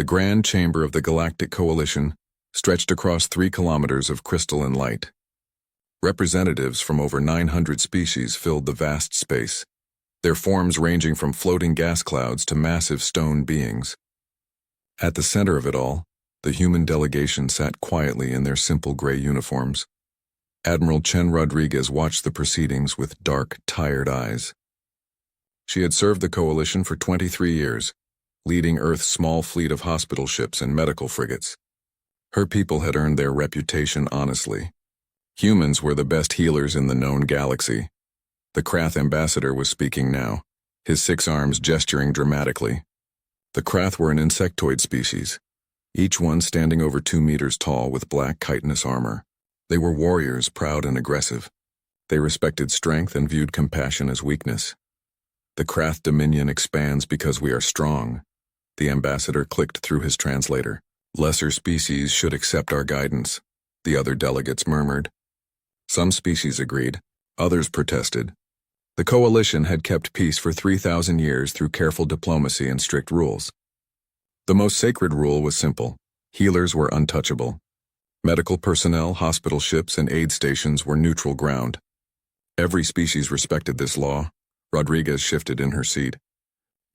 The grand chamber of the Galactic Coalition stretched across 3 kilometers of crystalline light. Representatives from over 900 species filled the vast space, their forms ranging from floating gas clouds to massive stone beings. At the center of it all, the human delegation sat quietly in their simple gray uniforms. Admiral Chen Rodriguez watched the proceedings with dark, tired eyes. She had served the Coalition for 23 years, leading Earth's small fleet of hospital ships and medical frigates. Her people had earned their reputation honestly. Humans were the best healers in the known galaxy. The Krath ambassador was speaking now, his 6 arms gesturing dramatically. The Krath were an insectoid species, each one standing over 2 meters tall with black chitinous armor. They were warriors, proud and aggressive. They respected strength and viewed compassion as weakness. The Krath dominion expands because we are strong. The ambassador clicked through his translator. Lesser species should accept our guidance, the other delegates murmured. Some species agreed, others protested. The Coalition had kept peace for 3,000 years through careful diplomacy and strict rules. The most sacred rule was simple: healers were untouchable. Medical personnel, hospital ships, and aid stations were neutral ground. Every species respected this law. Rodriguez shifted in her seat.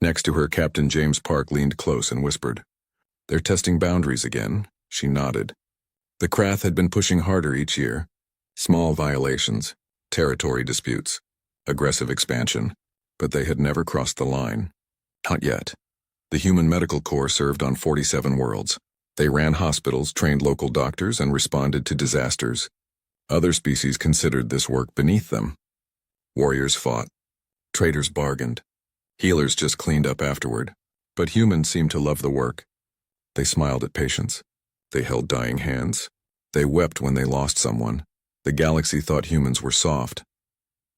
Next to her, Captain James Park leaned close and whispered, "They're testing boundaries again." She nodded. The Krath had been pushing harder each year. Small violations, territory disputes, aggressive expansion, but they had never crossed the line. Not yet. The Human Medical Corps served on 47 worlds. They ran hospitals, trained local doctors, and responded to disasters. Other species considered this work beneath them. Warriors fought. Traders bargained. Healers just cleaned up afterward. But humans seemed to love the work. They smiled at patients. They held dying hands. They wept when they lost someone. The galaxy thought humans were soft.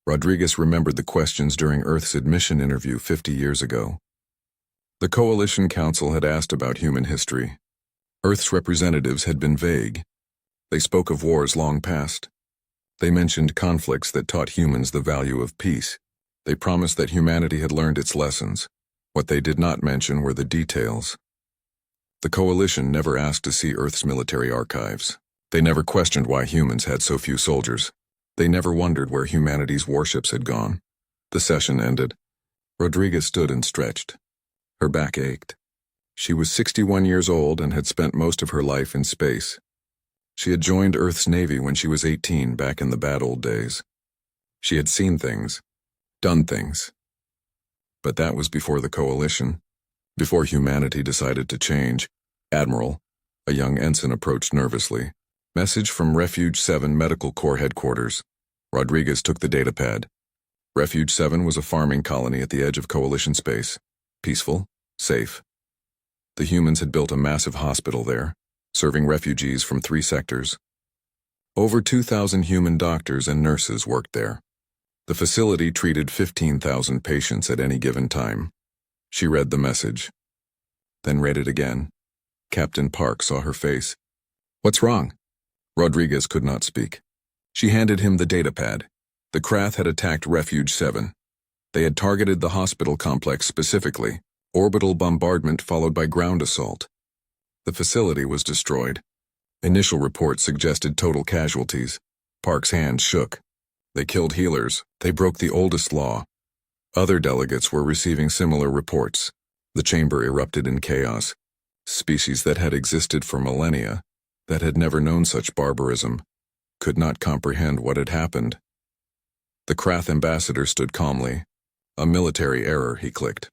Rodriguez remembered the questions during Earth's admission interview 50 years ago. The Coalition Council had asked about human history. Earth's representatives had been vague. They spoke of wars long past. They mentioned conflicts that taught humans the value of peace. They promised that humanity had learned its lessons. What they did not mention were the details. The Coalition never asked to see Earth's military archives. They never questioned why humans had so few soldiers. They never wondered where humanity's warships had gone. The session ended. Rodriguez stood and stretched. Her back ached. She was 61 years old and had spent most of her life in space. She had joined Earth's Navy when she was 18 back in the bad old days. She had seen things, done things. But that was before the Coalition, before humanity decided to change. Admiral, a young ensign, approached nervously. Message from Refuge 7 Medical Corps Headquarters. Rodriguez took the datapad. Refuge 7 was a farming colony at the edge of Coalition space. Peaceful, safe. The humans had built a massive hospital there, serving refugees from 3 sectors. Over 2,000 human doctors and nurses worked there. The facility treated 15,000 patients at any given time. She read the message, then read it again. Captain Park saw her face. "What's wrong?" Rodriguez could not speak. She handed him the datapad. The Krath had attacked Refuge 7. They had targeted the hospital complex specifically, orbital bombardment followed by ground assault. The facility was destroyed. Initial reports suggested total casualties. Park's hand shook. They killed healers. They broke the oldest law. Other delegates were receiving similar reports. The chamber erupted in chaos. Species that had existed for millennia, that had never known such barbarism, could not comprehend what had happened. The Krath ambassador stood calmly. "A military error," he clicked.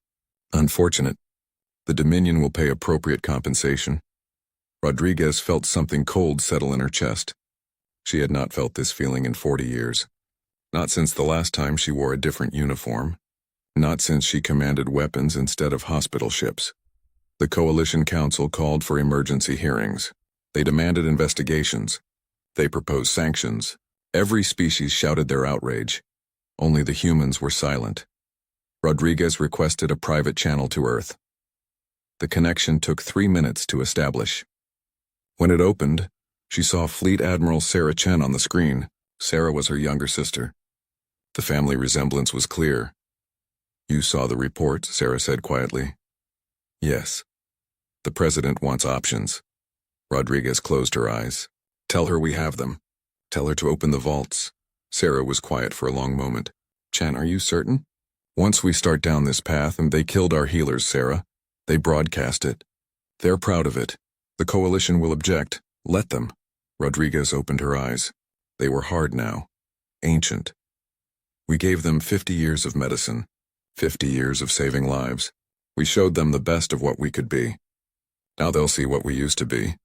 "Unfortunate. The Dominion will pay appropriate compensation." Rodriguez felt something cold settle in her chest. She had not felt this feeling in 40 years. Not since the last time she wore a different uniform. Not since she commanded weapons instead of hospital ships. The Coalition Council called for emergency hearings. They demanded investigations. They proposed sanctions. Every species shouted their outrage. Only the humans were silent. Rodriguez requested a private channel to Earth. The connection took 3 minutes to establish. When it opened, she saw Fleet Admiral Sarah Chen on the screen. Sarah was her younger sister. The family resemblance was clear. "You saw the report," Sarah said quietly. "Yes." The president wants options. Rodriguez closed her eyes. Tell her we have them. Tell her to open the vaults. Sarah was quiet for a long moment. Chan, are you certain? Once we start down this path, and they killed our healers, Sarah. They broadcast it. They're proud of it. The coalition will object. Let them. Rodriguez opened her eyes. They were hard now. Ancient. We gave them 50 years of medicine. 50 years of saving lives. We showed them the best of what we could be. Now they'll see what we used to be.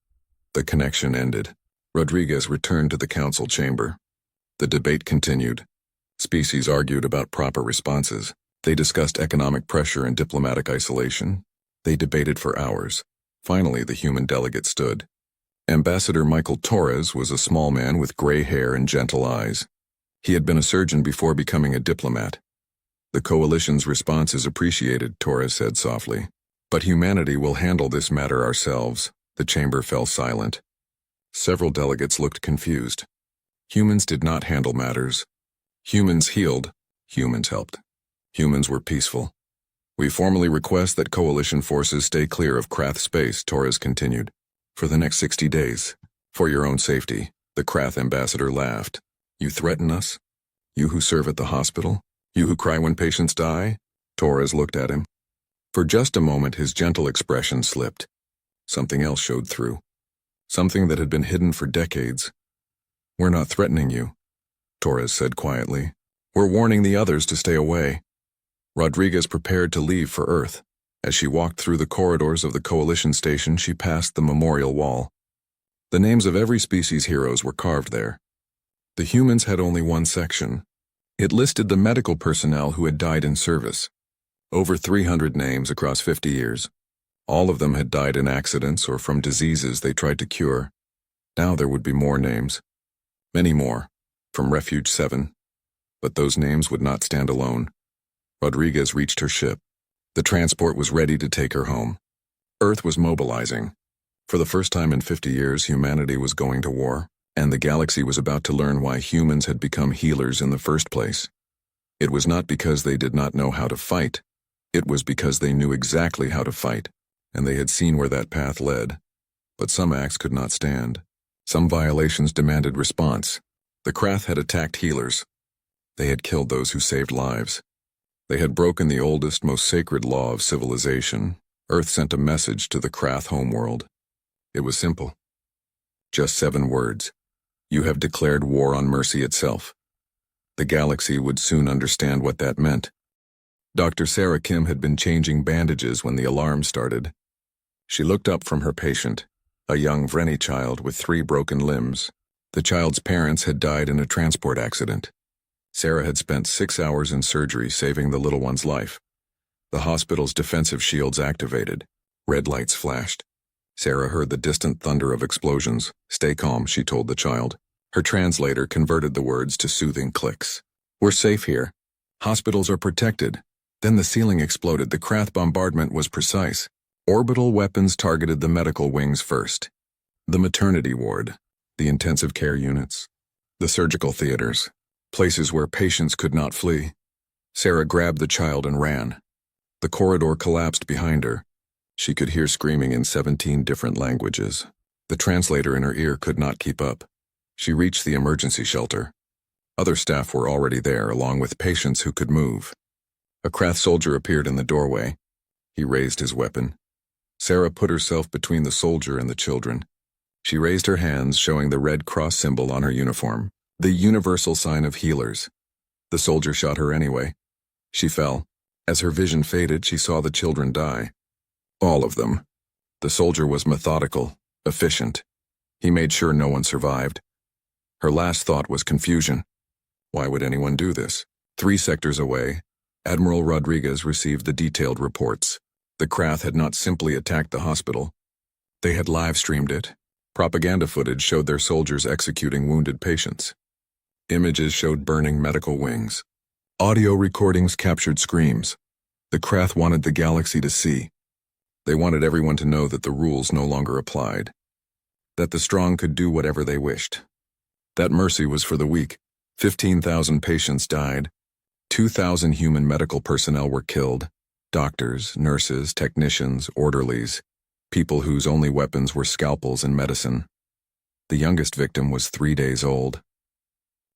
The connection ended. Rodriguez returned to the council chamber. The debate continued. Species argued about proper responses. They discussed economic pressure and diplomatic isolation. They debated for hours. Finally, the human delegate stood. Ambassador Michael Torres was a small man with gray hair and gentle eyes. He had been a surgeon before becoming a diplomat. The coalition's response is appreciated, Torres said softly. But humanity will handle this matter ourselves. The chamber fell silent. Several delegates looked confused. Humans did not handle matters. Humans healed. Humans helped. Humans were peaceful. We formally request that coalition forces stay clear of Krath space, Torres continued. For the next 60 days. For your own safety. The Krath ambassador laughed. You threaten us? You who serve at the hospital? You who cry when patients die? Torres looked at him. For just a moment his gentle expression slipped. Something else showed through. Something that had been hidden for decades. We're not threatening you, Torres said quietly. We're warning the others to stay away. Rodriguez prepared to leave for Earth. As she walked through the corridors of the coalition station, she passed the memorial wall. The names of every species' heroes were carved there. The humans had only one section. It listed the medical personnel who had died in service. Over 300 names across 50 years. All of them had died in accidents or from diseases they tried to cure. Now there would be more names. Many more, from Refuge 7. But those names would not stand alone. Rodriguez reached her ship. The transport was ready to take her home. Earth was mobilizing. For the first time in 50 years, humanity was going to war, and the galaxy was about to learn why humans had become healers in the first place. It was not because they did not know how to fight. It was because they knew exactly how to fight, and they had seen where that path led. But some acts could not stand. Some violations demanded response. The Krath had attacked healers. They had killed those who saved lives. They had broken the oldest, most sacred law of civilization. Earth sent a message to the Krath homeworld. It was simple. Just 7 words. You have declared war on mercy itself. The galaxy would soon understand what that meant. Dr. Sarah Kim had been changing bandages when the alarm started. She looked up from her patient, a young Vreni child with 3 broken limbs. The child's parents had died in a transport accident. Sarah had spent 6 hours in surgery saving the little one's life. The hospital's defensive shields activated. Red lights flashed. Sarah heard the distant thunder of explosions. Stay calm, she told the child. Her translator converted the words to soothing clicks. We're safe here. Hospitals are protected. Then the ceiling exploded. The Krath bombardment was precise. Orbital weapons targeted the medical wings first. The maternity ward, the intensive care units, the surgical theaters, places where patients could not flee. Sarah grabbed the child and ran. The corridor collapsed behind her. She could hear screaming in 17 different languages. The translator in her ear could not keep up. She reached the emergency shelter. Other staff were already there, along with patients who could move. A Krath soldier appeared in the doorway. He raised his weapon. Sarah put herself between the soldier and the children. She raised her hands, showing the red cross symbol on her uniform, the universal sign of healers. The soldier shot her anyway. She fell. As her vision faded, she saw the children die. All of them. The soldier was methodical, efficient. He made sure no one survived. Her last thought was confusion. Why would anyone do this? 3 sectors away, Admiral Rodriguez received the detailed reports. The Krath had not simply attacked the hospital. They had live-streamed it. Propaganda footage showed their soldiers executing wounded patients. Images showed burning medical wings. Audio recordings captured screams. The Krath wanted the galaxy to see. They wanted everyone to know that the rules no longer applied. That the strong could do whatever they wished. That mercy was for the weak. 15,000 patients died. 2,000 human medical personnel were killed. Doctors, nurses, technicians, orderlies. people whose only weapons were scalpels and medicine. The youngest victim was 3 days old.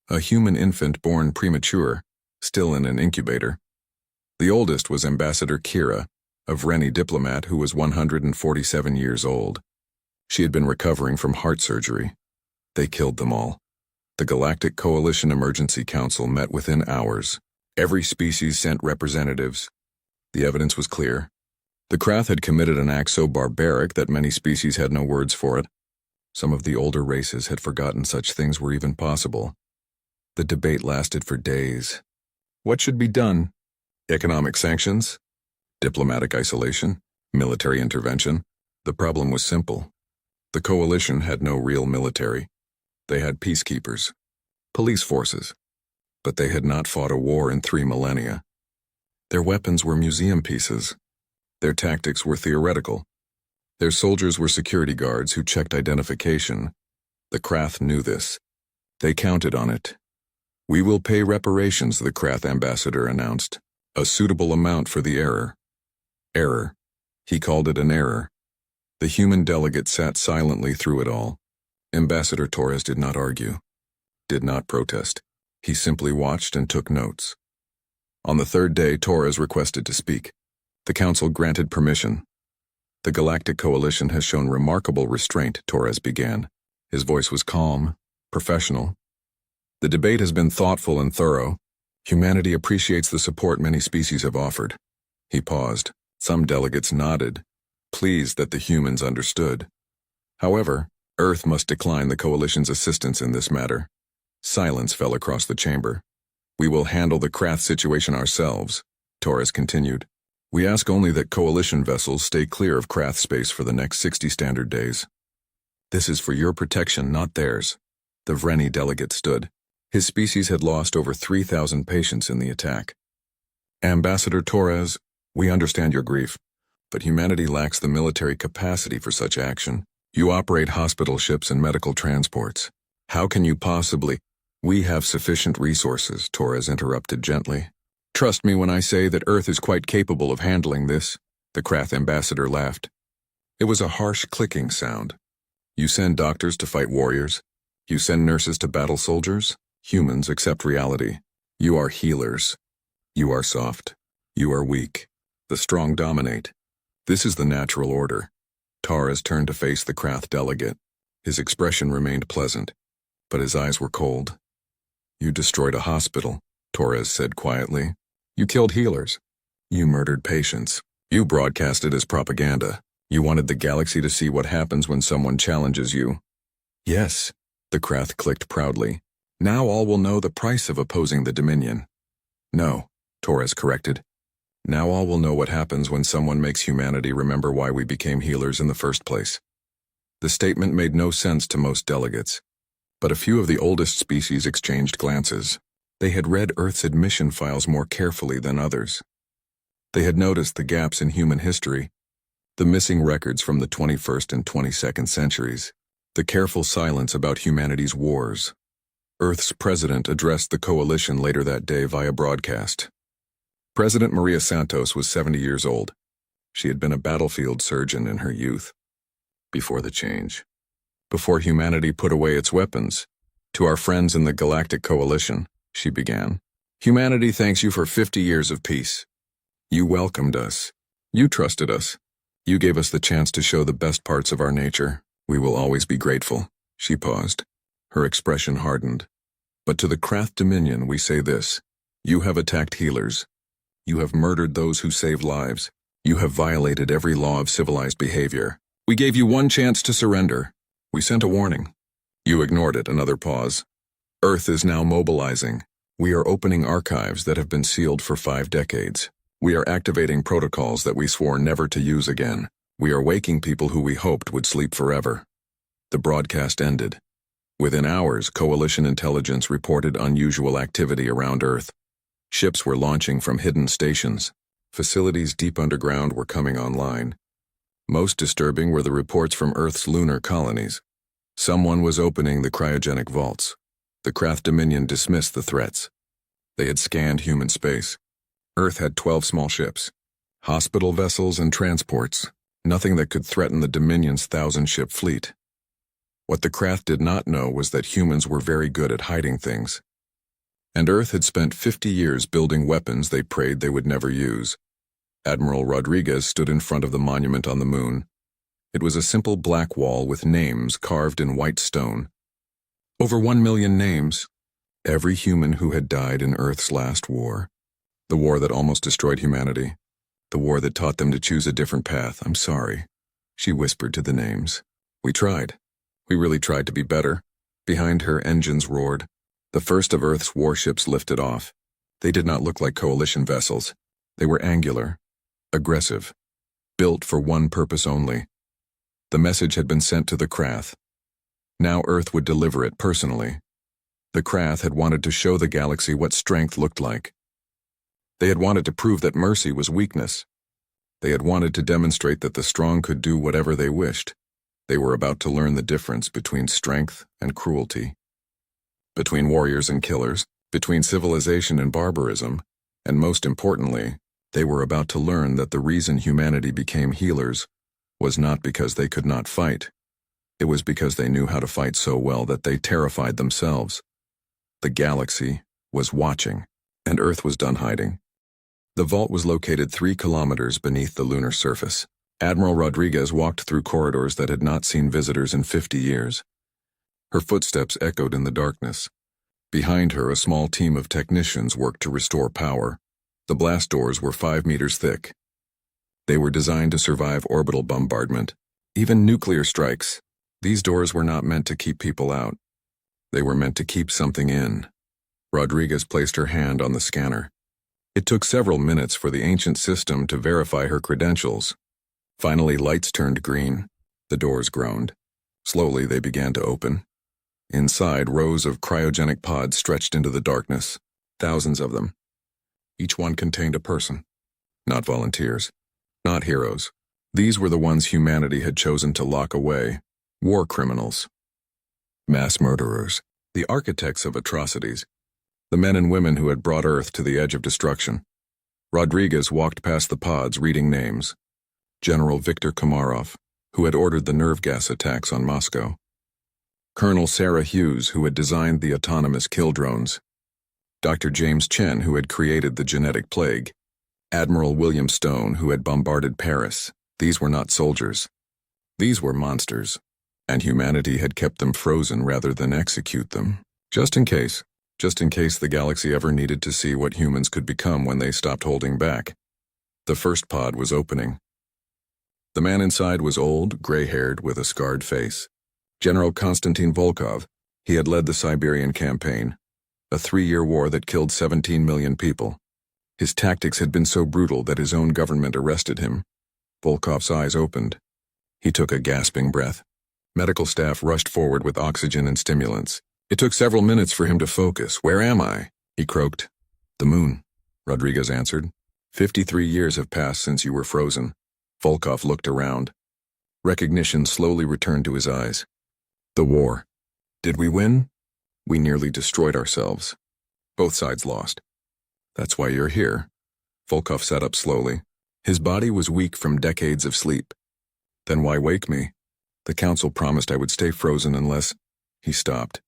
A human infant born premature, still in an incubator. The oldest was Ambassador Kira, a Vreni diplomat who was 147 years old. She had been recovering from heart surgery. They killed them all. The Galactic Coalition Emergency Council met within hours. Every species sent representatives. The evidence was clear. The Krath had committed an act so barbaric that many species had no words for it. Some of the older races had forgotten such things were even possible. The debate lasted for days. What should be done? Economic sanctions? Diplomatic isolation? Military intervention? The problem was simple. The coalition had no real military. They had peacekeepers, police forces, but they had not fought a war in 3 millennia. Their weapons were museum pieces. Their tactics were theoretical. Their soldiers were security guards who checked identification. The Krath knew this. They counted on it. "We will pay reparations," the Krath ambassador announced. "A suitable amount for the error." Error. He called it an error. The human delegate sat silently through it all. Ambassador Torres did not argue, did not protest. He simply watched and took notes. On the 3rd day, Torres requested to speak. The council granted permission. "The Galactic Coalition has shown remarkable restraint," Torres began. His voice was calm, professional. "The debate has been thoughtful and thorough. Humanity appreciates the support many species have offered." He paused. Some delegates nodded, pleased that the humans understood. However, Earth must decline the Coalition's assistance in this matter. Silence fell across the chamber. "We will handle the Krath situation ourselves," Torres continued. "We ask only that Coalition vessels stay clear of Krath space for the next 60 standard days." "This is for your protection, not theirs." The Vreni delegate stood. His species had lost over 3,000 patients in the attack. "Ambassador Torres, we understand your grief, but humanity lacks the military capacity for such action. You operate hospital ships and medical transports. How can you possibly—" "We have sufficient resources," Torres interrupted gently. "Trust me when I say that Earth is quite capable of handling this." The Krath ambassador laughed. It was a harsh clicking sound. "You send doctors to fight warriors. You send nurses to battle soldiers. Humans accept reality. You are healers. You are soft. You are weak. The strong dominate. This is the natural order." Torres turned to face the Krath delegate. His expression remained pleasant, but his eyes were cold. "You destroyed a hospital," Torres said quietly. "You killed healers. You murdered patients. You broadcast it as propaganda. You wanted the galaxy to see what happens when someone challenges you." "Yes," the Krath clicked proudly. "Now all will know the price of opposing the Dominion." "No," Torres corrected. "Now all will know what happens when someone makes humanity remember why we became healers in the first place." The statement made no sense to most delegates, but a few of the oldest species exchanged glances. They had read Earth's admission files more carefully than others. They had noticed the gaps in human history, the missing records from the 21st and 22nd centuries, the careful silence about humanity's wars. Earth's president addressed the coalition later that day via broadcast. President Maria Santos was 70 years old. She had been a battlefield surgeon in her youth. Before the change. Before humanity put away its weapons. "To our friends in the Galactic Coalition," she began. "Humanity thanks you for 50 years of peace. You welcomed us. You trusted us. You gave us the chance to show the best parts of our nature. We will always be grateful." She paused. Her expression hardened. "But to the Krath Dominion we say this. You have attacked healers. You have murdered those who save lives. You have violated every law of civilized behavior. We gave you one chance to surrender. We sent a warning. You ignored it." Another pause. "Earth is now mobilizing. We are opening archives that have been sealed for 5 decades. We are activating protocols that we swore never to use again. We are waking people who we hoped would sleep forever." The broadcast ended. Within hours, Coalition intelligence reported unusual activity around Earth. Ships were launching from hidden stations. Facilities deep underground were coming online. Most disturbing were the reports from Earth's lunar colonies. Someone was opening the cryogenic vaults. The Krath Dominion dismissed the threats. They had scanned human space. Earth had 12 small ships, hospital vessels and transports. Nothing that could threaten the Dominion's 1,000-ship fleet. What the Krath did not know was that humans were very good at hiding things. And Earth had spent 50 years building weapons they prayed they would never use. Admiral Rodriguez stood in front of the monument on the moon. It was a simple black wall with names carved in white stone. Over 1 million names. Every human who had died in Earth's last war. The war that almost destroyed humanity. The war that taught them to choose a different path. I'm sorry, she whispered to the names. We tried. We really tried to be better. Behind her, engines roared. The first of Earth's warships lifted off. They did not look like coalition vessels. They were angular, aggressive, built for one purpose only. The message had been sent to the Krath. Now Earth would deliver it personally. The Krath had wanted to show the galaxy what strength looked like. They had wanted to prove that mercy was weakness. They had wanted to demonstrate that the strong could do whatever they wished. They were about to learn the difference between strength and cruelty, between warriors and killers, between civilization and barbarism, and most importantly, they were about to learn that the reason humanity became healers was not because they could not fight. It was because they knew how to fight so well that they terrified themselves. The galaxy was watching, and Earth was done hiding. The vault was located 3 kilometers beneath the lunar surface. Admiral Rodriguez walked through corridors that had not seen visitors in 50 years. Her footsteps echoed in the darkness. Behind her, a small team of technicians worked to restore power. The blast doors were 5 meters thick. They were designed to survive orbital bombardment, even nuclear strikes. These doors were not meant to keep people out. They were meant to keep something in. Rodriguez placed her hand on the scanner. It took several minutes for the ancient system to verify her credentials. Finally, lights turned green. The doors groaned. Slowly, they began to open. Inside, rows of cryogenic pods stretched into the darkness, thousands of them. Each one contained a person. Not volunteers. Not heroes. These were the ones humanity had chosen to lock away. War criminals. Mass murderers. The architects of atrocities. The men and women who had brought Earth to the edge of destruction. Rodriguez walked past the pods, reading names. General Viktor Komarov, who had ordered the nerve gas attacks on Moscow. Colonel Sarah Hughes, who had designed the autonomous kill drones. Dr. James Chen, who had created the genetic plague. Admiral William Stone, who had bombarded Paris. These were not soldiers. These were monsters, and humanity had kept them frozen rather than execute them. Just in case the galaxy ever needed to see what humans could become when they stopped holding back. The first pod was opening. The man inside was old, gray-haired, with a scarred face. General Konstantin Volkov. He had led the Siberian campaign, a 3-year war that killed 17 million people. His tactics had been so brutal that his own government arrested him. Volkov's eyes opened. He took a gasping breath. Medical staff rushed forward with oxygen and stimulants. It took several minutes for him to focus. "Where am I?" he croaked. "The moon," Rodriguez answered. 53 years have passed since you were frozen." Volkov looked around. Recognition slowly returned to his eyes. "The war. Did we win? We nearly destroyed ourselves. Both sides lost. That's why you're here." Volkov sat up slowly. His body was weak from decades of sleep. "Then why wake me? The council promised I would stay frozen unless—" He stopped.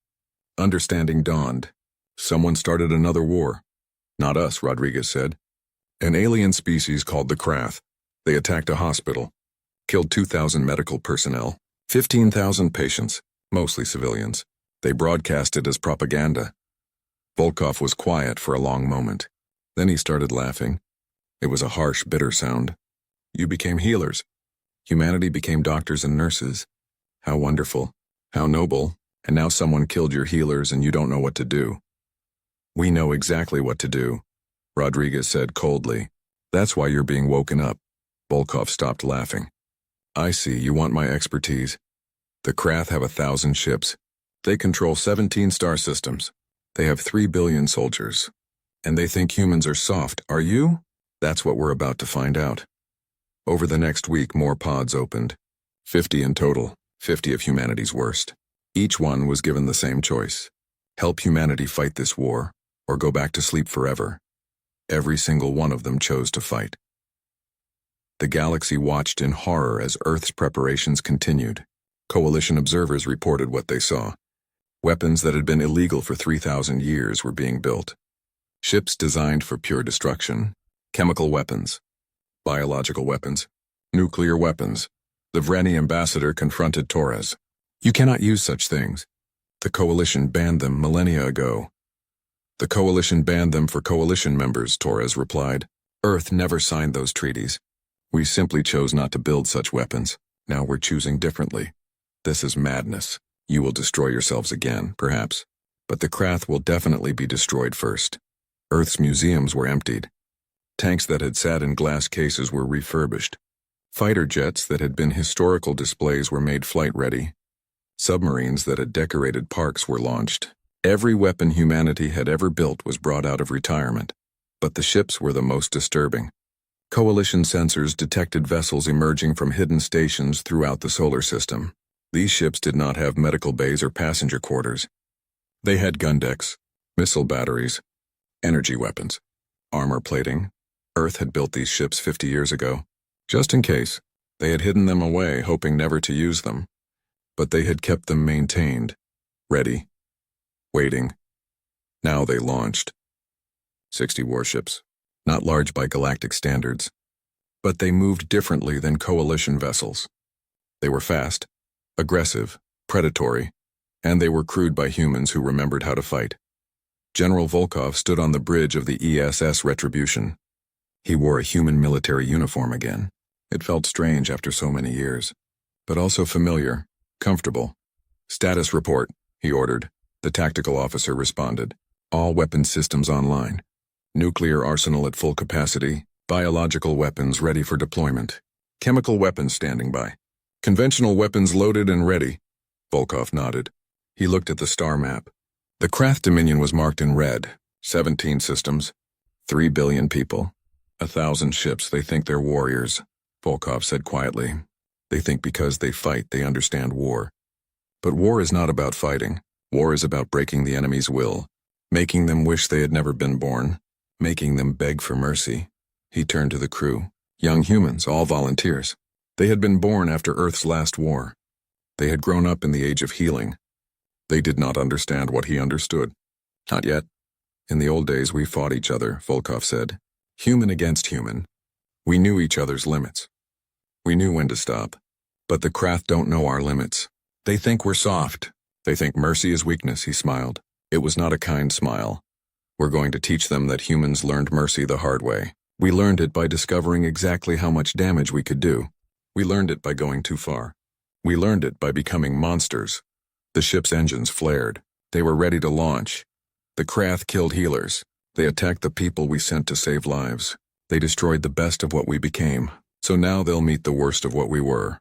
Understanding dawned. Someone started another war. "Not us," Rodriguez said. "An alien species called the Krath. They attacked a hospital, killed 2,000 medical personnel, 15,000 patients, mostly civilians. They broadcast it as propaganda." Volkov was quiet for a long moment. Then he started laughing. It was a harsh, bitter sound. "You became healers. Humanity became doctors and nurses. How wonderful. How noble. And now someone killed your healers and you don't know what to do." "We know exactly what to do," Rodriguez said coldly. "That's why you're being woken up." Volkov stopped laughing. "I see, you want my expertise. The Krath have 1,000 ships. They control 17 star systems. They have 3 billion soldiers. And they think humans are soft, are you? That's what we're about to find out." Over the next week, more pods opened. 50 in total, 50 of humanity's worst. Each one was given the same choice. Help humanity fight this war, or go back to sleep forever. Every single one of them chose to fight. The galaxy watched in horror as Earth's preparations continued. Coalition observers reported what they saw. Weapons that had been illegal for 3,000 years were being built. Ships designed for pure destruction. Chemical weapons. Biological weapons. Nuclear weapons. The Vreni ambassador confronted Torres. You cannot use such things. The Coalition banned them millennia ago. The Coalition banned them for Coalition members, Torres replied. Earth never signed those treaties. We simply chose not to build such weapons. Now we're choosing differently. This is madness. You will destroy yourselves again, perhaps. But the Krath will definitely be destroyed first. Earth's museums were emptied. Tanks that had sat in glass cases were refurbished. Fighter jets that had been historical displays were made flight-ready. Submarines that had decorated parks were launched. Every weapon humanity had ever built was brought out of retirement. But the ships were the most disturbing. Coalition sensors detected vessels emerging from hidden stations throughout the solar system. These ships did not have medical bays or passenger quarters. They had gun decks, missile batteries, energy weapons, armor plating. Earth had built these ships 50 years ago. Just in case, they had hidden them away, hoping never to use them. But they had kept them maintained, ready, waiting. Now they launched. 60 warships, not large by galactic standards. But they moved differently than Coalition vessels. They were fast, aggressive, predatory, and they were crewed by humans who remembered how to fight. General Volkov stood on the bridge of the ESS Retribution. He wore a human military uniform again. It felt strange after so many years, but also familiar, comfortable. Status report, he ordered. The tactical officer responded. All weapon systems online. Nuclear arsenal at full capacity. Biological weapons ready for deployment. Chemical weapons standing by. Conventional weapons loaded and ready. Volkov nodded. He looked at the star map. The Krath Dominion was marked in red. 17 systems. 3 billion people. 1,000 ships. They think they're warriors, Volkov said quietly. They think because they fight, they understand war. But war is not about fighting. War is about breaking the enemy's will, making them wish they had never been born, making them beg for mercy. He turned to the crew. Young humans, all volunteers. They had been born after Earth's last war. They had grown up in the age of healing. They did not understand what he understood. Not yet. In the old days, we fought each other, Volkov said. Human against human. We knew each other's limits. We knew when to stop. But the Krath don't know our limits. They think we're soft. They think mercy is weakness, he smiled. It was not a kind smile. We're going to teach them that humans learned mercy the hard way. We learned it by discovering exactly how much damage we could do. We learned it by going too far. We learned it by becoming monsters. The ship's engines flared. They were ready to launch. The Krath killed healers. They attacked the people we sent to save lives. They destroyed the best of what we became. So now they'll meet the worst of what we were.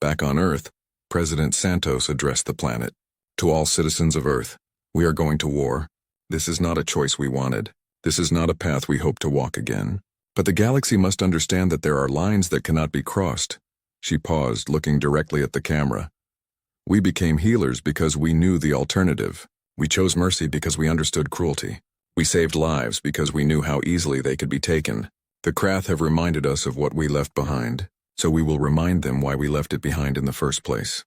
Back on Earth, President Santos addressed the planet. To all citizens of Earth, we are going to war. This is not a choice we wanted. This is not a path we hope to walk again. But the galaxy must understand that there are lines that cannot be crossed. She paused, looking directly at the camera. We became healers because we knew the alternative. We chose mercy because we understood cruelty. We saved lives because we knew how easily they could be taken. The Krath have reminded us of what we left behind, so we will remind them why we left it behind in the first place.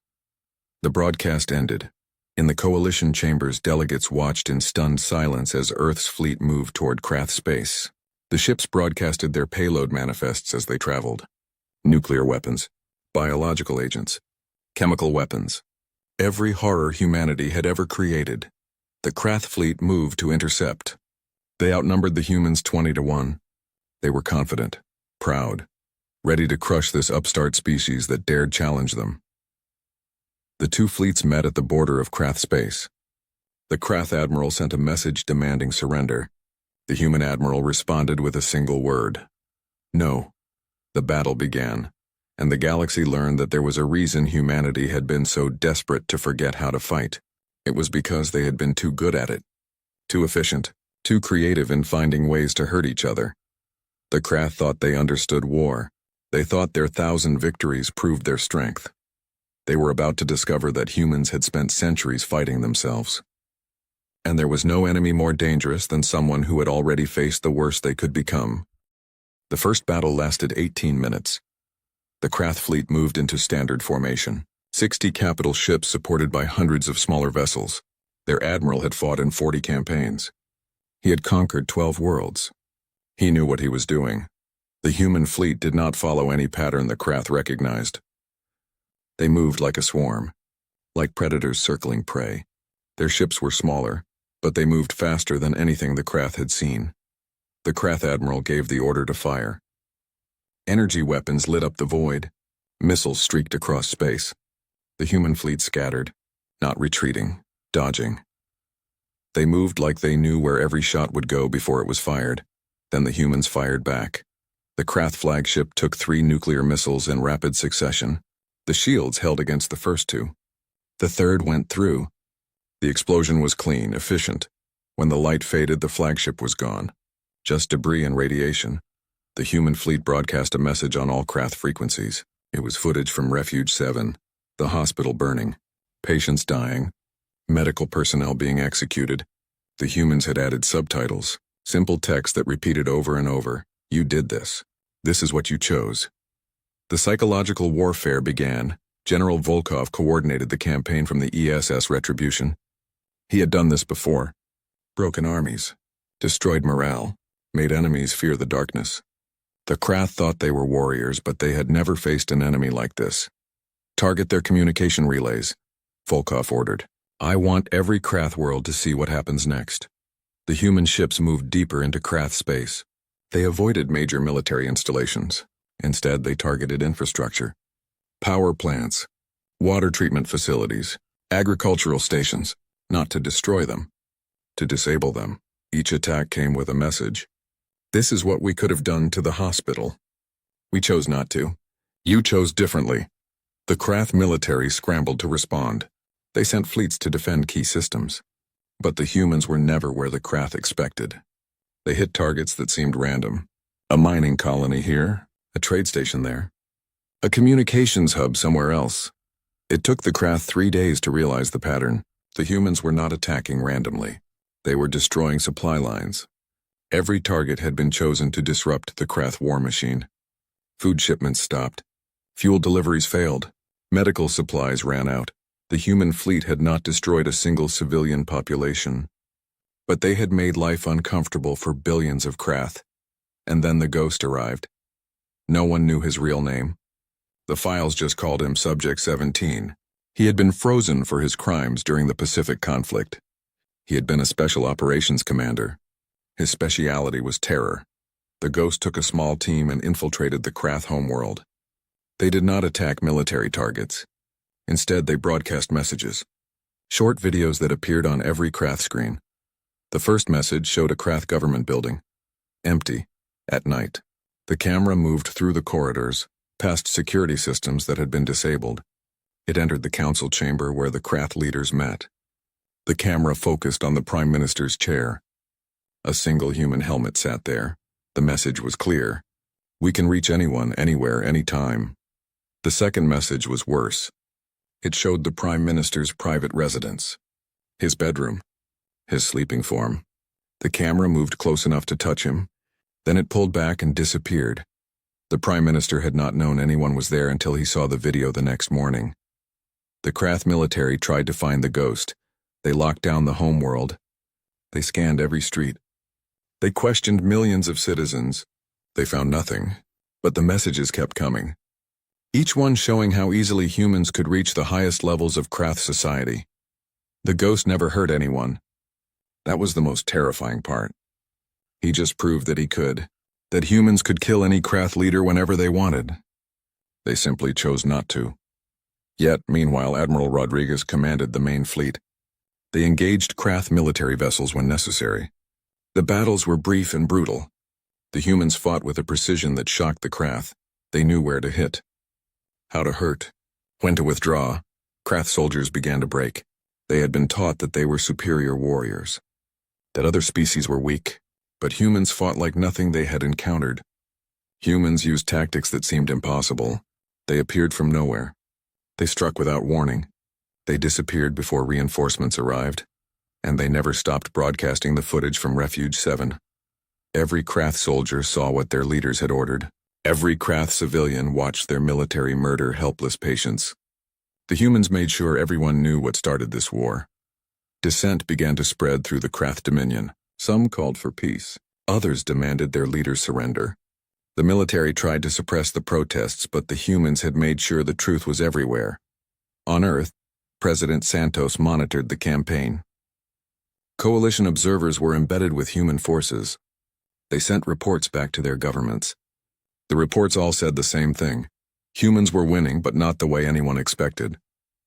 The broadcast ended. In the Coalition chambers, delegates watched in stunned silence as Earth's fleet moved toward Krath space. The ships broadcasted their payload manifests as they traveled. Nuclear weapons, biological agents, chemical weapons. Every horror humanity had ever created. The Krath fleet moved to intercept. They outnumbered the humans 20-1. They were confident, proud, ready to crush this upstart species that dared challenge them. The two fleets met at the border of Krath space. The Krath admiral sent a message demanding surrender. The human admiral responded with a single word. No. The battle began, and the galaxy learned that there was a reason humanity had been so desperate to forget how to fight. It was because they had been too good at it, too efficient, too creative in finding ways to hurt each other. The Krath thought they understood war. They thought their 1,000 victories proved their strength. They were about to discover that humans had spent centuries fighting themselves. And there was no enemy more dangerous than someone who had already faced the worst they could become. The first battle lasted 18 minutes. The Krath fleet moved into standard formation. 60 capital ships supported by hundreds of smaller vessels. Their admiral had fought in 40 campaigns. He had conquered 12 worlds. He knew what he was doing. The human fleet did not follow any pattern the Krath recognized. They moved like a swarm, like predators circling prey. Their ships were smaller, but they moved faster than anything the Krath had seen. The Krath admiral gave the order to fire. Energy weapons lit up the void. Missiles streaked across space. The human fleet scattered, not retreating, dodging. They moved like they knew where every shot would go before it was fired. Then the humans fired back. The Krath flagship took 3 nuclear missiles in rapid succession. The shields held against the first 2. The third went through. The explosion was clean, efficient. When the light faded, the flagship was gone. Just debris and radiation. The human fleet broadcast a message on all Krath frequencies. It was footage from Refuge 7, the hospital burning, patients dying, medical personnel being executed. The humans had added subtitles, simple text that repeated over and over, "You did this. This is what you chose." The psychological warfare began. General Volkov coordinated the campaign from the ESS Retribution. He had done this before. Broken armies, destroyed morale, made enemies fear the darkness. The Krath thought they were warriors, but they had never faced an enemy like this. "Target their communication relays," Volkov ordered. "I want every Krath world to see what happens next." The human ships moved deeper into Krath space. They avoided major military installations. Instead, they targeted infrastructure. Power plants, water treatment facilities, agricultural stations, not to destroy them, to disable them. Each attack came with a message. "This is what we could have done to the hospital. We chose not to. You chose differently." The Krath military scrambled to respond. They sent fleets to defend key systems. But the humans were never where the Krath expected. They hit targets that seemed random. A mining colony here, a trade station there, a communications hub somewhere else. It took the Krath 3 days to realize the pattern. The humans were not attacking randomly. They were destroying supply lines. Every target had been chosen to disrupt the Krath war machine. Food shipments stopped. Fuel deliveries failed. Medical supplies ran out. The human fleet had not destroyed a single civilian population. But they had made life uncomfortable for billions of Krath. And then the ghost arrived. No one knew his real name. The files just called him Subject 17. He had been frozen for his crimes during the Pacific conflict. He had been a special operations commander. His speciality was terror. The ghost took a small team and infiltrated the Krath homeworld. They did not attack military targets. Instead, they broadcast messages. Short videos that appeared on every Krath screen. The first message showed a Krath government building. Empty. At night. The camera moved through the corridors, past security systems that had been disabled. It entered the council chamber where the Krath leaders met. The camera focused on the Prime Minister's chair. A single human helmet sat there. The message was clear. "We can reach anyone, anywhere, anytime." The second message was worse. It showed the Prime Minister's private residence. His bedroom. His sleeping form. The camera moved close enough to touch him. Then it pulled back and disappeared. The Prime Minister had not known anyone was there until he saw the video the next morning. The Krath military tried to find the ghost. They locked down the homeworld. They scanned every street. They questioned millions of citizens. They found nothing, but the messages kept coming. Each one showing how easily humans could reach the highest levels of Krath society. The ghost never hurt anyone. That was the most terrifying part. He just proved that he could, that humans could kill any Krath leader whenever they wanted. They simply chose not to. Yet, meanwhile, Admiral Rodriguez commanded the main fleet. They engaged Krath military vessels when necessary. The battles were brief and brutal. The humans fought with a precision that shocked the Krath. They knew where to hit, how to hurt, when to withdraw. Krath soldiers began to break. They had been taught that they were superior warriors, that other species were weak, but humans fought like nothing they had encountered. Humans used tactics that seemed impossible. They appeared from nowhere. They struck without warning. They disappeared before reinforcements arrived, and they never stopped broadcasting the footage from Refuge 7. Every Krath soldier saw what their leaders had ordered. Every Krath civilian watched their military murder helpless patients. The humans made sure everyone knew what started this war. Dissent began to spread through the Krath Dominion. Some called for peace. Others demanded their leaders surrender. The military tried to suppress the protests, but the humans had made sure the truth was everywhere. On Earth, President Santos monitored the campaign. Coalition observers were embedded with human forces. They sent reports back to their governments. The reports all said the same thing. Humans were winning, but not the way anyone expected.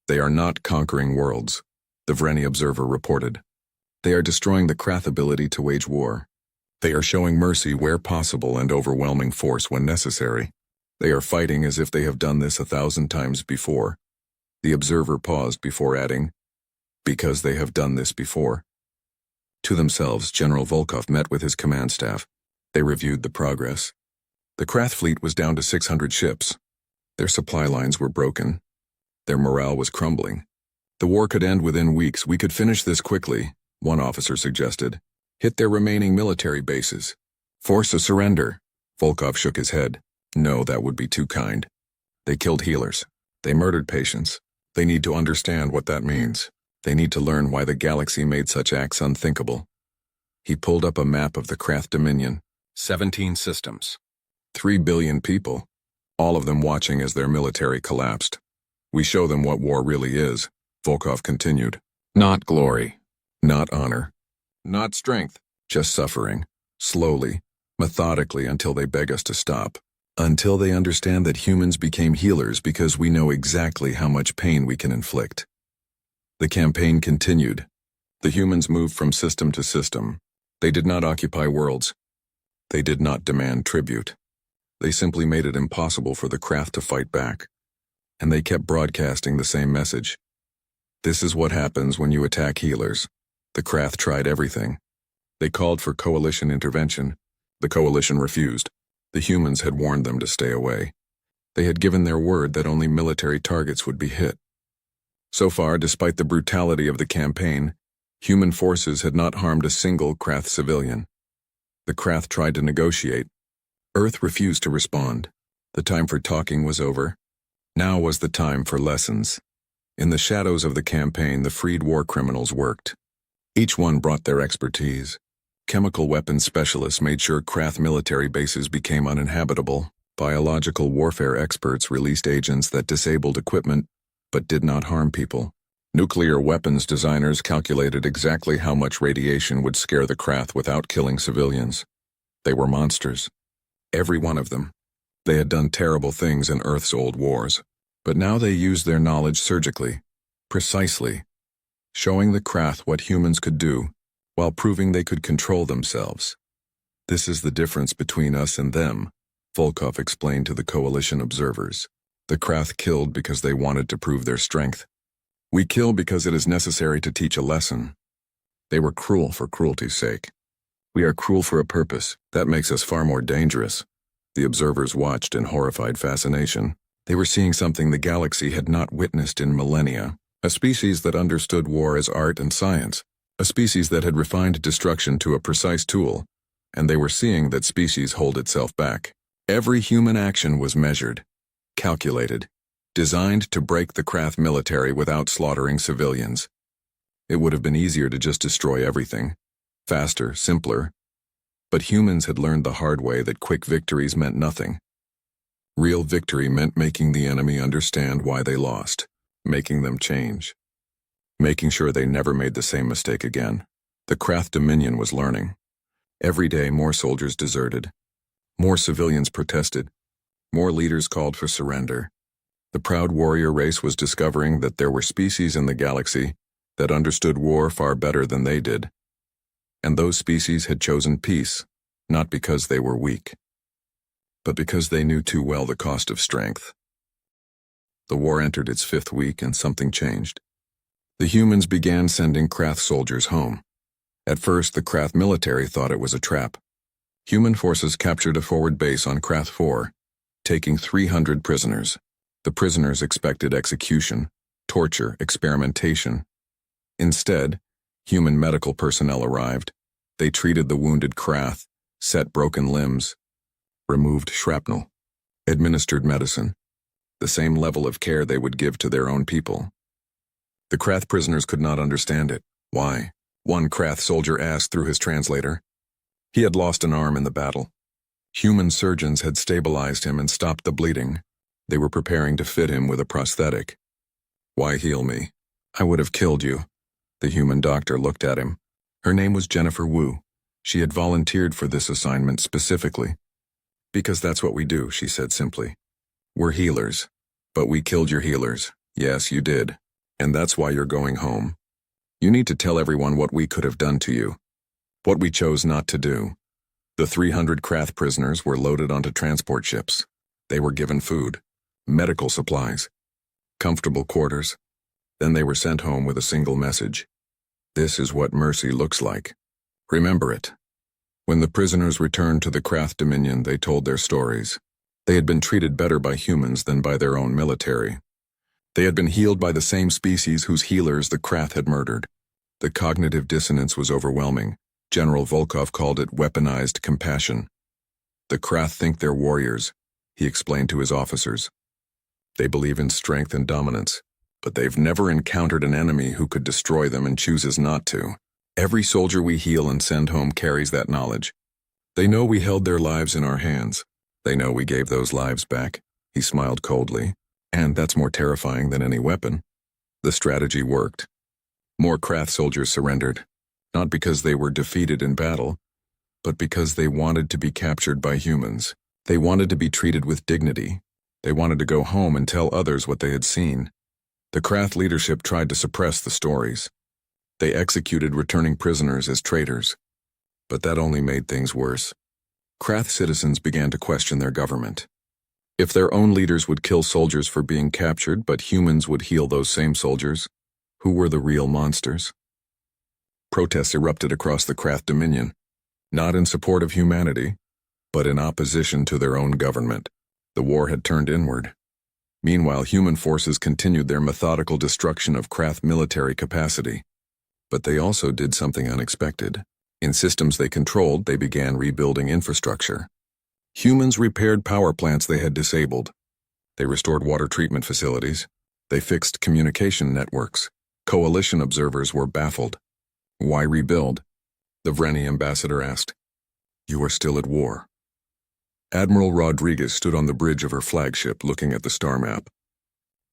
They are not conquering worlds, the Vreni observer reported. They are destroying the Krath ability to wage war. They are showing mercy where possible and overwhelming force when necessary. They are fighting as if they have done this 1,000 times before. The observer paused before adding, because they have done this before. To themselves, General Volkov met with his command staff. They reviewed the progress. The Krath fleet was down to 600 ships. Their supply lines were broken. Their morale was crumbling. The war could end within weeks. We could finish this quickly, one officer suggested. Hit their remaining military bases. Force a surrender. Volkov shook his head. No, that would be too kind. They killed healers. They murdered patients. They need to understand what that means. They need to learn why the galaxy made such acts unthinkable. He pulled up a map of the Krath Dominion. 17 systems. 3 billion people. All of them watching as their military collapsed. We show them what war really is, Volkov continued. Not glory. Not honor. Not strength. Just suffering. Slowly, methodically, until they beg us to stop. Until they understand that humans became healers because we know exactly how much pain we can inflict. The campaign continued. The humans moved from system to system. They did not occupy worlds. They did not demand tribute. They simply made it impossible for the Krath to fight back. And they kept broadcasting the same message. This is what happens when you attack healers. The Krath tried everything. They called for coalition intervention. The coalition refused. The humans had warned them to stay away. They had given their word that only military targets would be hit. So far, despite the brutality of the campaign, human forces had not harmed a single Krath civilian. The Krath tried to negotiate. Earth refused to respond. The time for talking was over. Now was the time for lessons. In the shadows of the campaign, the freed war criminals worked. Each one brought their expertise. Chemical weapons specialists made sure Krath military bases became uninhabitable. Biological warfare experts released agents that disabled equipment but did not harm people. Nuclear weapons designers calculated exactly how much radiation would scare the Krath without killing civilians. They were monsters. Every one of them. They had done terrible things in Earth's old wars, but now they used their knowledge surgically, precisely, showing the Krath what humans could do, while proving they could control themselves. This is the difference between us and them, Volkov explained to the coalition observers. The Krath killed because they wanted to prove their strength. We kill because it is necessary to teach a lesson. They were cruel for cruelty's sake. We are cruel for a purpose. That makes us far more dangerous. The observers watched in horrified fascination. They were seeing something the galaxy had not witnessed in millennia. A species that understood war as art and science. A species that had refined destruction to a precise tool. And they were seeing that species hold itself back. Every human action was measured, calculated, designed to break the Krath military without slaughtering civilians. It would have been easier to just destroy everything. Faster, simpler. But humans had learned the hard way that quick victories meant nothing. Real victory meant making the enemy understand why they lost, making them change, making sure they never made the same mistake again. The Krath Dominion was learning. Every day more soldiers deserted. More civilians protested. More leaders called for surrender. The proud warrior race was discovering that there were species in the galaxy that understood war far better than they did. And those species had chosen peace, not because they were weak, but because they knew too well the cost of strength. The war entered its 5th week and something changed. The humans began sending Krath soldiers home. At first, the Krath military thought it was a trap. Human forces captured a forward base on Krath 4, taking 300 prisoners. The prisoners expected execution, torture, experimentation. Instead, human medical personnel arrived. They treated the wounded Krath, set broken limbs, removed shrapnel, administered medicine, the same level of care they would give to their own people. The Krath prisoners could not understand it. Why? One Krath soldier asked through his translator. He had lost an arm in the battle. Human surgeons had stabilized him and stopped the bleeding. They were preparing to fit him with a prosthetic. Why heal me? I would have killed you. The human doctor looked at him. Her name was Jennifer Wu. She had volunteered for this assignment specifically. Because that's what we do, she said simply. We're healers. But we killed your healers. Yes, you did. And that's why you're going home. You need to tell everyone what we could have done to you. What we chose not to do. The 300 Krath prisoners were loaded onto transport ships. They were given food, medical supplies, comfortable quarters. Then they were sent home with a single message. This is what mercy looks like. Remember it. When the prisoners returned to the Krath Dominion, they told their stories. They had been treated better by humans than by their own military. They had been healed by the same species whose healers the Krath had murdered. The cognitive dissonance was overwhelming. General Volkov called it weaponized compassion. The Krath think they're warriors, he explained to his officers. They believe in strength and dominance, but they've never encountered an enemy who could destroy them and chooses not to. Every soldier we heal and send home carries that knowledge. They know we held their lives in our hands. They know we gave those lives back. He smiled coldly. And that's more terrifying than any weapon. The strategy worked. More Krath soldiers surrendered, not because they were defeated in battle, but because they wanted to be captured by humans. They wanted to be treated with dignity. They wanted to go home and tell others what they had seen. The Krath leadership tried to suppress the stories. They executed returning prisoners as traitors. But that only made things worse. Krath citizens began to question their government. If their own leaders would kill soldiers for being captured, but humans would heal those same soldiers, who were the real monsters? Protests erupted across the Krath Dominion, not in support of humanity, but in opposition to their own government. The war had turned inward. Meanwhile, human forces continued their methodical destruction of Krath military capacity. But they also did something unexpected. In systems they controlled, they began rebuilding infrastructure. Humans repaired power plants they had disabled. They restored water treatment facilities. They fixed communication networks. Coalition observers were baffled. Why rebuild? The Vreni ambassador asked. You are still at war. Admiral Rodriguez stood on the bridge of her flagship looking at the star map.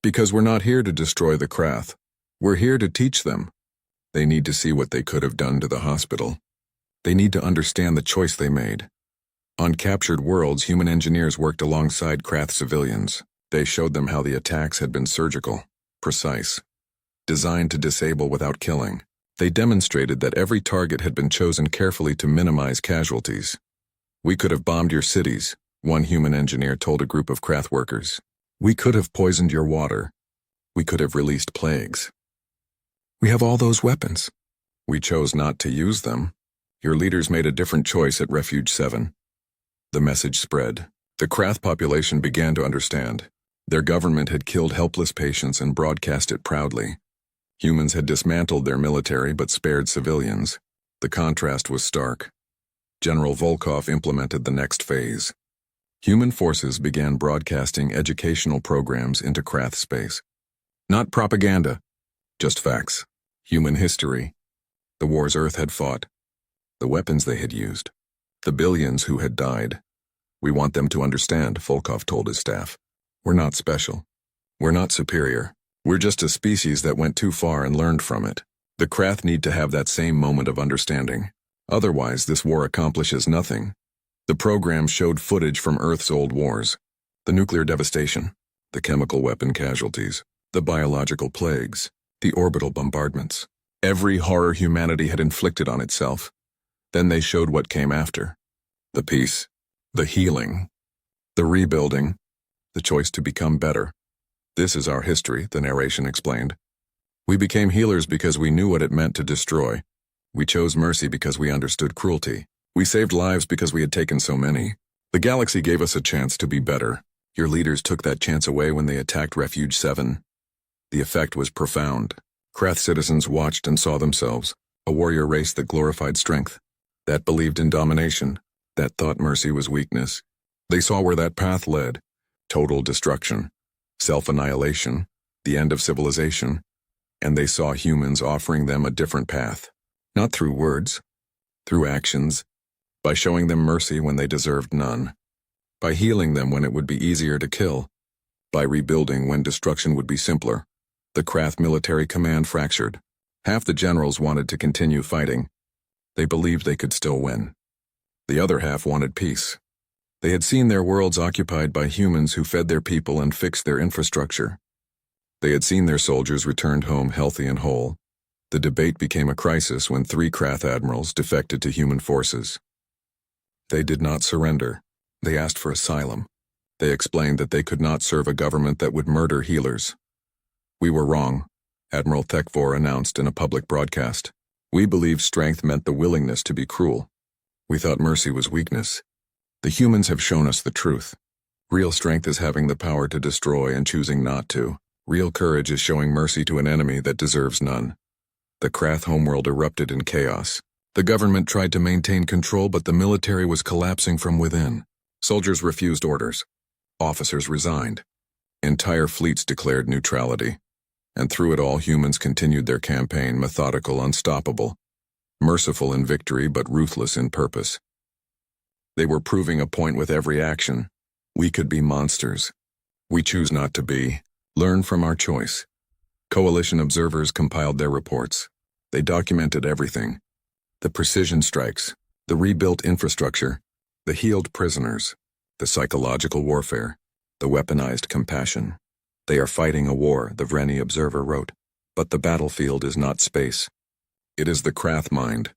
Because we're not here to destroy the Krath. We're here to teach them. They need to see what they could have done to the hospital. They need to understand the choice they made. On captured worlds, human engineers worked alongside Krath civilians. They showed them how the attacks had been surgical, precise, designed to disable without killing. They demonstrated that every target had been chosen carefully to minimize casualties. We could have bombed your cities, one human engineer told a group of Krath workers. We could have poisoned your water. We could have released plagues. We have all those weapons. We chose not to use them. Your leaders made a different choice at Refuge 7. The message spread. The Krath population began to understand. Their government had killed helpless patients and broadcast it proudly. Humans had dismantled their military but spared civilians. The contrast was stark. General Volkov implemented the next phase. Human forces began broadcasting educational programs into Krath space. Not propaganda, just facts. Human history. The wars Earth had fought. The weapons they had used. The billions who had died. We want them to understand, Volkov told his staff. We're not special. We're not superior. We're just a species that went too far and learned from it. The Krath need to have that same moment of understanding. Otherwise, this war accomplishes nothing. The program showed footage from Earth's old wars. The nuclear devastation, the chemical weapon casualties, the biological plagues, the orbital bombardments. Every horror humanity had inflicted on itself. Then they showed what came after. The peace, the healing, the rebuilding, the choice to become better. This is our history, the narration explained. We became healers because we knew what it meant to destroy. We chose mercy because we understood cruelty. We saved lives because we had taken so many. The galaxy gave us a chance to be better. Your leaders took that chance away when they attacked Refuge 7. The effect was profound. Krath citizens watched and saw themselves, a warrior race that glorified strength, that believed in domination, that thought mercy was weakness. They saw where that path led: total destruction, self-annihilation, the end of civilization. And they saw humans offering them a different path. Not through words, through actions, by showing them mercy when they deserved none, by healing them when it would be easier to kill, by rebuilding when destruction would be simpler. The Krath military command fractured. Half the generals wanted to continue fighting. They believed they could still win. The other half wanted peace. They had seen their worlds occupied by humans who fed their people and fixed their infrastructure. They had seen their soldiers returned home healthy and whole. The debate became a crisis when 3 Krath admirals defected to human forces. They did not surrender. They asked for asylum. They explained that they could not serve a government that would murder healers. "We were wrong," Admiral Thekvor announced in a public broadcast. "We believed strength meant the willingness to be cruel. We thought mercy was weakness. The humans have shown us the truth. Real strength is having the power to destroy and choosing not to. Real courage is showing mercy to an enemy that deserves none." The Krath homeworld erupted in chaos. The government tried to maintain control, but the military was collapsing from within. Soldiers refused orders. Officers resigned. Entire fleets declared neutrality. And through it all, humans continued their campaign, methodical, unstoppable, merciful in victory but ruthless in purpose. They were proving a point with every action. We could be monsters. We choose not to be. Learn from our choice. Coalition observers compiled their reports. They documented everything: the precision strikes, the rebuilt infrastructure, the healed prisoners, the psychological warfare, the weaponized compassion. "They are fighting a war," the Vreni observer wrote. "But the battlefield is not space. It is the Krath mind.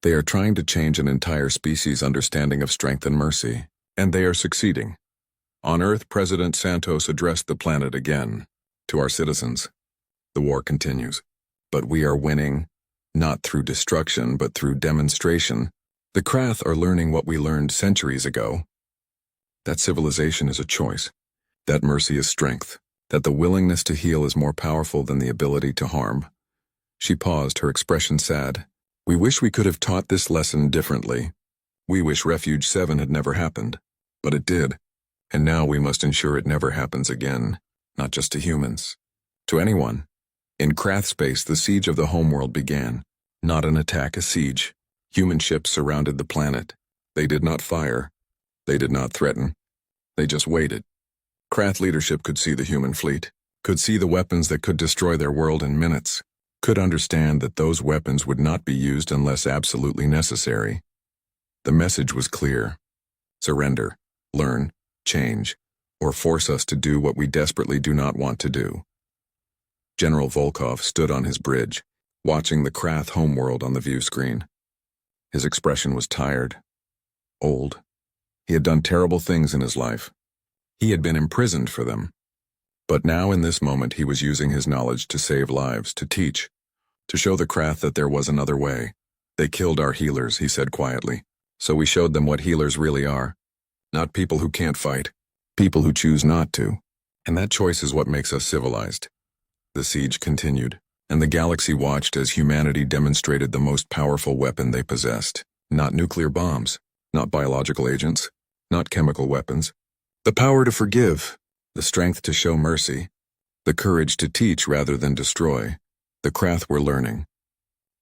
They are trying to change an entire species' understanding of strength and mercy, and they are succeeding." On Earth, President Santos addressed the planet again. "To our citizens, the war continues. But we are winning, not through destruction, but through demonstration. The Krath are learning what we learned centuries ago: that civilization is a choice, that mercy is strength, that the willingness to heal is more powerful than the ability to harm." She paused, her expression sad. "We wish we could have taught this lesson differently. We wish Refuge 7 had never happened. But it did. And now we must ensure it never happens again, not just to humans, to anyone." In Krath space, the siege of the homeworld began. Not an attack, a siege. Human ships surrounded the planet. They did not fire. They did not threaten. They just waited. Krath leadership could see the human fleet, could see the weapons that could destroy their world in minutes, could understand that those weapons would not be used unless absolutely necessary. The message was clear: surrender, learn, change, or force us to do what we desperately do not want to do. General Volkov stood on his bridge, watching the Krath homeworld on the view screen. His expression was tired, old. He had done terrible things in his life. He had been imprisoned for them. But now, in this moment, he was using his knowledge to save lives, to teach, to show the Krath that there was another way. "They killed our healers," he said quietly. "So we showed them what healers really are. Not people who can't fight, people who choose not to. And that choice is what makes us civilized." The siege continued, and the galaxy watched as humanity demonstrated the most powerful weapon they possessed. Not nuclear bombs, not biological agents, not chemical weapons. The power to forgive, the strength to show mercy, the courage to teach rather than destroy. The Krath were learning,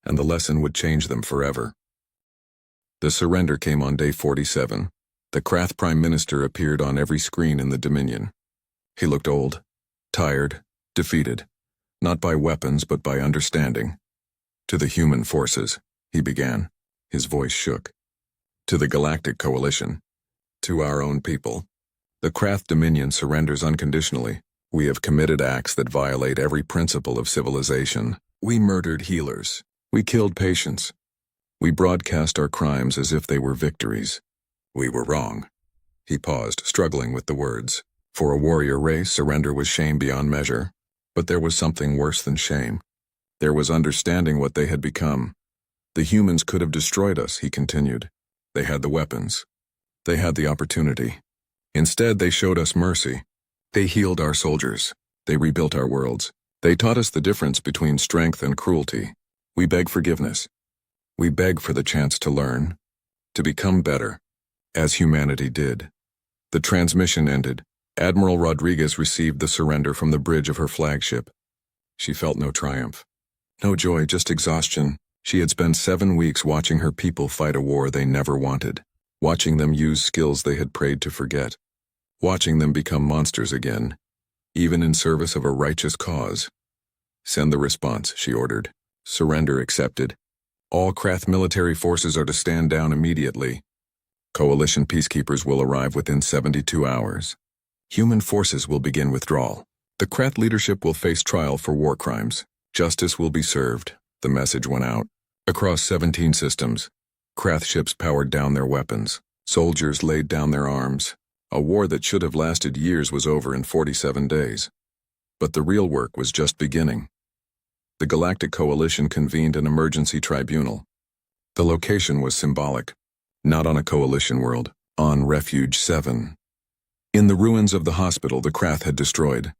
and the lesson would change them forever. The surrender came on day 47. The Krath Prime Minister appeared on every screen in the Dominion. He looked old, tired, defeated, not by weapons but by understanding. "To the human forces," he began. His voice shook. "To the Galactic Coalition. To our own people. The Krath Dominion surrenders unconditionally. We have committed acts that violate every principle of civilization. We murdered healers. We killed patients. We broadcast our crimes as if they were victories. We were wrong." He paused, struggling with the words. For a warrior race, surrender was shame beyond measure. But there was something worse than shame. There was understanding what they had become. "The humans could have destroyed us," he continued. "They had the weapons. They had the opportunity. Instead, they showed us mercy. They healed our soldiers. They rebuilt our worlds. They taught us the difference between strength and cruelty. We beg forgiveness. We beg for the chance to learn, to become better. as humanity did. The transmission ended. Admiral Rodriguez received the surrender from the bridge of her flagship. She felt no triumph, no joy, just exhaustion. She had spent 7 weeks watching her people fight a war they never wanted, watching them use skills they had prayed to forget, watching them become monsters again, even in service of a righteous cause. Send the response, she ordered. Surrender accepted. All Krath military forces are to stand down immediately. Coalition peacekeepers will arrive within 72 hours. Human forces will begin withdrawal. The Krath leadership will face trial for war crimes. Justice will be served. The message went out. Across 17 systems, Krath ships powered down their weapons. Soldiers laid down their arms. A war that should have lasted years was over in 47 days. But the real work was just beginning. The Galactic Coalition convened an emergency tribunal. The location was symbolic. Not on a coalition world, on Refuge 7. In the ruins of the hospital the Krath had destroyed.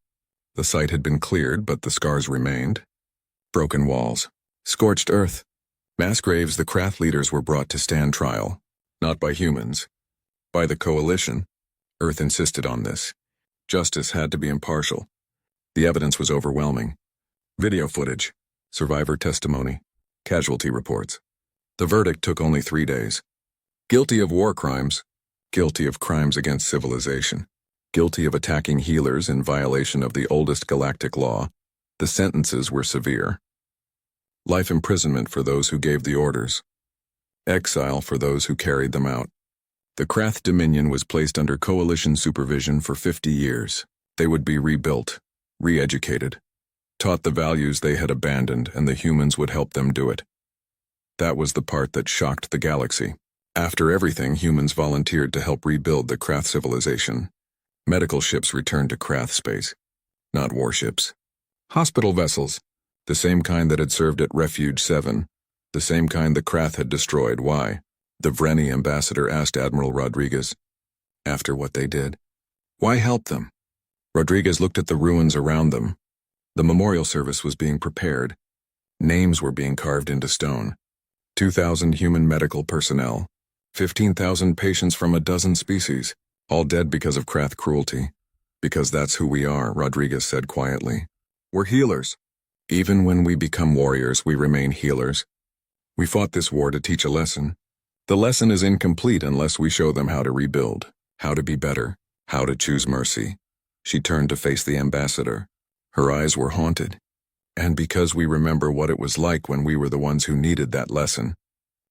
The site had been cleared, but the scars remained. Broken walls, scorched earth. Mass graves. The Krath leaders were brought to stand trial, not by humans, by the coalition. Earth insisted on this. Justice had to be impartial. The evidence was overwhelming. Video footage, survivor testimony, casualty reports. The verdict took only 3 days. Guilty of war crimes, guilty of crimes against civilization, guilty of attacking healers in violation of the oldest galactic law. The sentences were severe. Life imprisonment for those who gave the orders. Exile for those who carried them out. The Krath Dominion was placed under coalition supervision for 50 years. They would be rebuilt, re-educated, taught the values they had abandoned, and the humans would help them do it. That was the part that shocked the galaxy. After everything, humans volunteered to help rebuild the Krath civilization. Medical ships returned to Krath space, not warships. Hospital vessels, the same kind that had served at Refuge 7, the same kind the Krath had destroyed. Why? The Vreni ambassador asked Admiral Rodriguez. After what they did, why help them? Rodriguez looked at the ruins around them. The memorial service was being prepared. Names were being carved into stone. 2,000 human medical personnel, 15,000 patients from a dozen species, all dead because of Krath cruelty. Because that's who we are, Rodriguez said quietly. We're healers. Even when we become warriors, we remain healers. We fought this war to teach a lesson. The lesson is incomplete unless we show them how to rebuild, how to be better, how to choose mercy. She turned to face the ambassador. Her eyes were haunted. And because we remember what it was like when we were the ones who needed that lesson.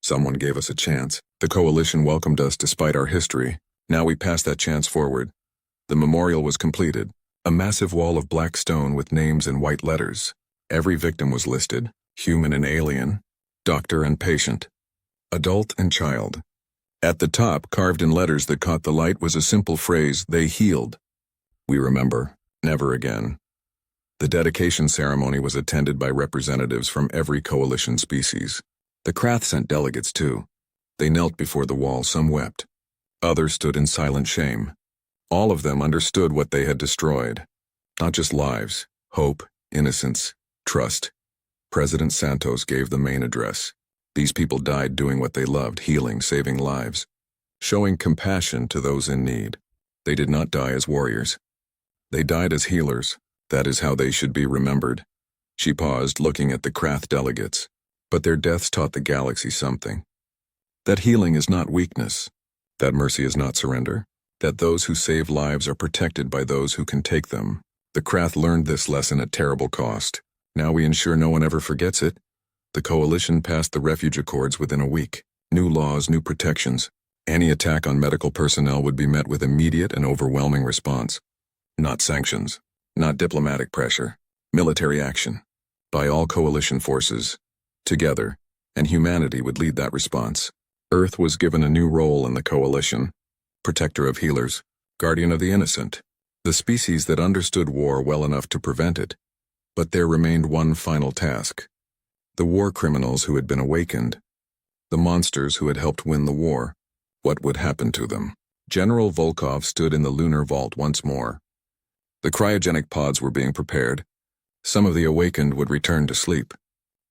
Someone gave us a chance. The coalition welcomed us despite our history. Now we pass that chance forward. The memorial was completed. A massive wall of black stone with names in white letters. Every victim was listed, human and alien, doctor and patient, adult and child. At the top, carved in letters that caught the light, was a simple phrase, "They healed." We remember, never again. The dedication ceremony was attended by representatives from every coalition species. The Krath sent delegates too. They knelt before the wall, some wept. Others stood in silent shame. All of them understood what they had destroyed. Not just lives, hope, innocence, trust. President Santos gave the main address. These people died doing what they loved, healing, saving lives, showing compassion to those in need. They did not die as warriors. They died as healers. That is how they should be remembered. She paused, looking at the Krath delegates. But their deaths taught the galaxy something. That healing is not weakness. That mercy is not surrender. That those who save lives are protected by those who can take them. The Krath learned this lesson at terrible cost. Now we ensure no one ever forgets it. The coalition passed the Refuge Accords within a week. New laws, new protections. Any attack on medical personnel would be met with immediate and overwhelming response. Not sanctions. Not diplomatic pressure. Military action. By all coalition forces. Together. And humanity would lead that response. Earth was given a new role in the coalition. Protector of healers. Guardian of the innocent. The species that understood war well enough to prevent it. But there remained one final task. The war criminals who had been awakened. The monsters who had helped win the war. What would happen to them? General Volkov stood in the lunar vault once more. The cryogenic pods were being prepared. Some of the awakened would return to sleep.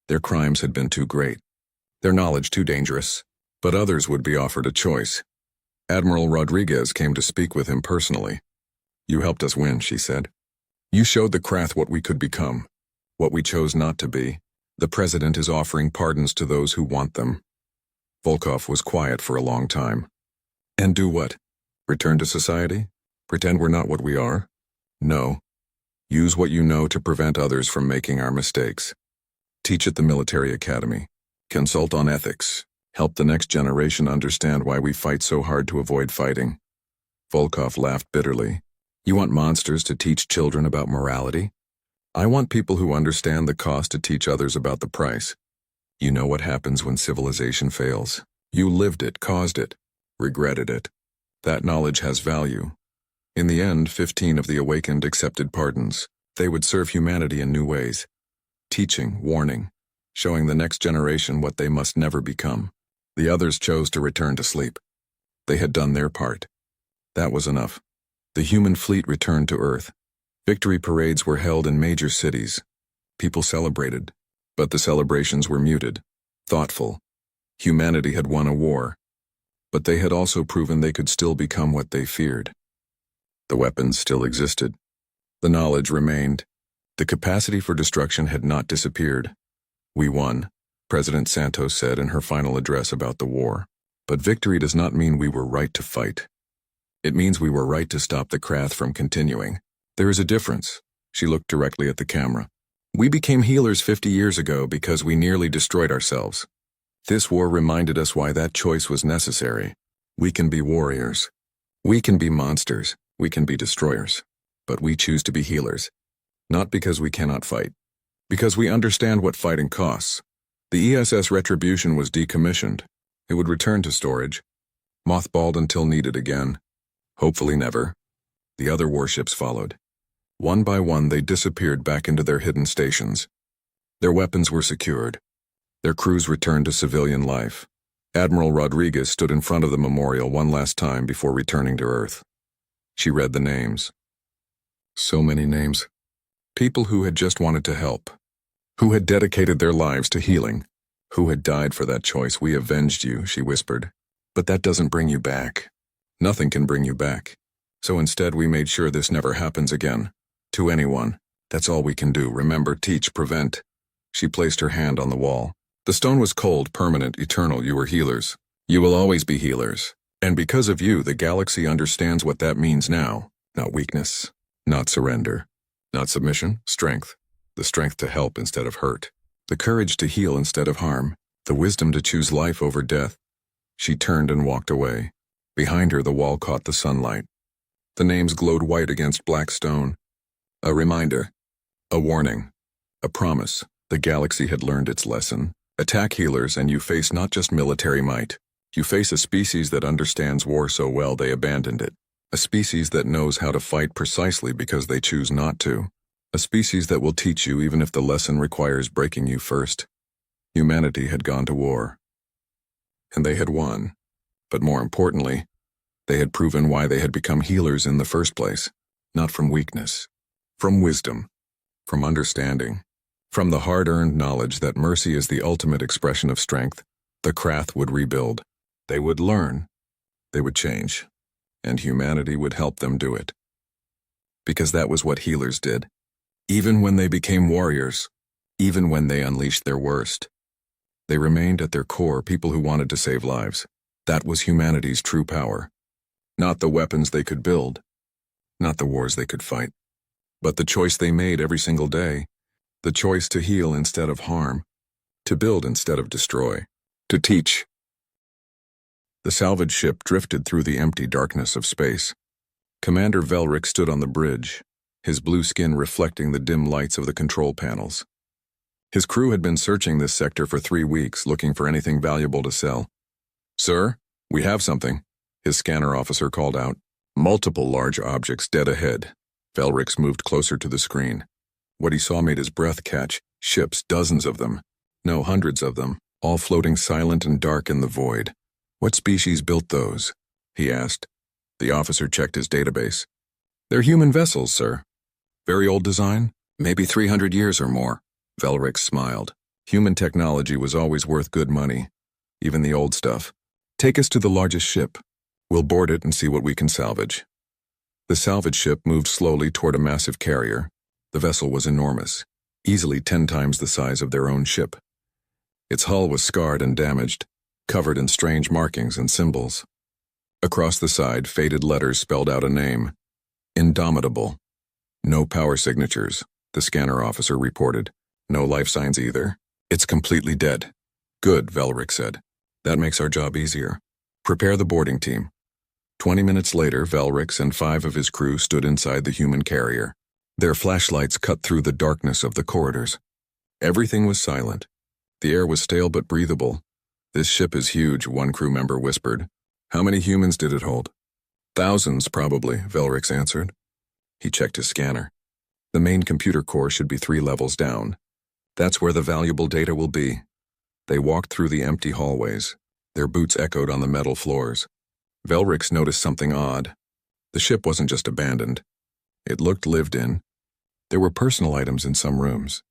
Their crimes had been too great. Their knowledge too dangerous. But others would be offered a choice. Admiral Rodriguez came to speak with him personally. You helped us win, she said. You showed the Krath what we could become, what we chose not to be. The president is offering pardons to those who want them. Volkov was quiet for a long time. And do what? Return to society? Pretend we're not what we are? No. Use what you know to prevent others from making our mistakes. Teach at the military academy. Consult on ethics. Help the next generation understand why we fight so hard to avoid fighting. Volkov laughed bitterly. You want monsters to teach children about morality? I want people who understand the cost to teach others about the price. You know what happens when civilization fails. You lived it, caused it, regretted it. That knowledge has value. In the end, 15 of the awakened accepted pardons. They would serve humanity in new ways. Teaching, warning, showing the next generation what they must never become. The others chose to return to sleep. They had done their part. That was enough. The human fleet returned to Earth. Victory parades were held in major cities. People celebrated, but the celebrations were muted, thoughtful. Humanity had won a war, but they had also proven they could still become what they feared. The weapons still existed. The knowledge remained. The capacity for destruction had not disappeared. We won, President Santos said in her final address about the war. But victory does not mean we were right to fight. It means we were right to stop the Krath from continuing. There is a difference. She looked directly at the camera. We became healers 50 years ago because we nearly destroyed ourselves. This war reminded us why that choice was necessary. We can be warriors. We can be monsters. We can be destroyers. But we choose to be healers. Not because we cannot fight. Because we understand what fighting costs. The ESS Retribution was decommissioned. It would return to storage. Mothballed until needed again. Hopefully never. The other warships followed. One by one they disappeared back into their hidden stations. Their weapons were secured. Their crews returned to civilian life. Admiral Rodriguez stood in front of the memorial one last time before returning to Earth. She read the names. So many names. People who had just wanted to help. Who had dedicated their lives to healing. Who had died for that choice. We avenged you, she whispered. But that doesn't bring you back. Nothing can bring you back. So instead we made sure this never happens again. To anyone. That's all we can do. Remember, teach, prevent. She placed her hand on the wall. The stone was cold, permanent, eternal. You were healers. You will always be healers. And because of you, the galaxy understands what that means now. Not weakness. Not surrender. Not submission. Strength. The strength to help instead of hurt. The courage to heal instead of harm. The wisdom to choose life over death. She turned and walked away. Behind her, the wall caught the sunlight. The names glowed white against black stone. A reminder. A warning. A promise. The galaxy had learned its lesson. Attack healers and you face not just military might. You face a species that understands war so well they abandoned it. A species that knows how to fight precisely because they choose not to. A species that will teach you even if the lesson requires breaking you first. Humanity had gone to war. And they had won. But more importantly, they had proven why they had become healers in the first place. Not from weakness. From wisdom. From understanding. From the hard-earned knowledge that mercy is the ultimate expression of strength. The Krath would rebuild. They would learn. They would change. And humanity would help them do it. Because that was what healers did. Even when they became warriors. Even when they unleashed their worst. They remained at their core people who wanted to save lives. That was humanity's true power. Not the weapons they could build. Not the wars they could fight. But the choice they made every single day. The choice to heal instead of harm. To build instead of destroy. To teach. The salvage ship drifted through the empty darkness of space. Commander Velric stood on the bridge, his blue skin reflecting the dim lights of the control panels. His crew had been searching this sector for 3 weeks, looking for anything valuable to sell. "Sir, we have something," his scanner officer called out. Multiple large objects dead ahead. Velric moved closer to the screen. What he saw made his breath catch. Ships, dozens of them. No, hundreds of them, all floating silent and dark in the void. "What species built those?" he asked. The officer checked his database. "They're human vessels, sir." "Very old design? Maybe 300 years or more." Velric smiled. Human technology was always worth good money. Even the old stuff. "Take us to the largest ship." We'll board it and see what we can salvage. The salvage ship moved slowly toward a massive carrier. The vessel was enormous, easily 10 times the size of their own ship. Its hull was scarred and damaged, covered in strange markings and symbols. Across the side, faded letters spelled out a name. Indomitable. No power signatures, the scanner officer reported. No life signs either. It's completely dead. Good, Velric said. That makes our job easier. Prepare the boarding team. 20 minutes later, Velrix and 5 of his crew stood inside the human carrier. Their flashlights cut through the darkness of the corridors. Everything was silent. The air was stale but breathable. This ship is huge, one crew member whispered. How many humans did it hold? Thousands, probably, Velrix answered. He checked his scanner. The main computer core should be 3 levels down. That's where the valuable data will be. They walked through the empty hallways. Their boots echoed on the metal floors. Velrix noticed something odd. The ship wasn't just abandoned. It looked lived in. There were personal items in some rooms.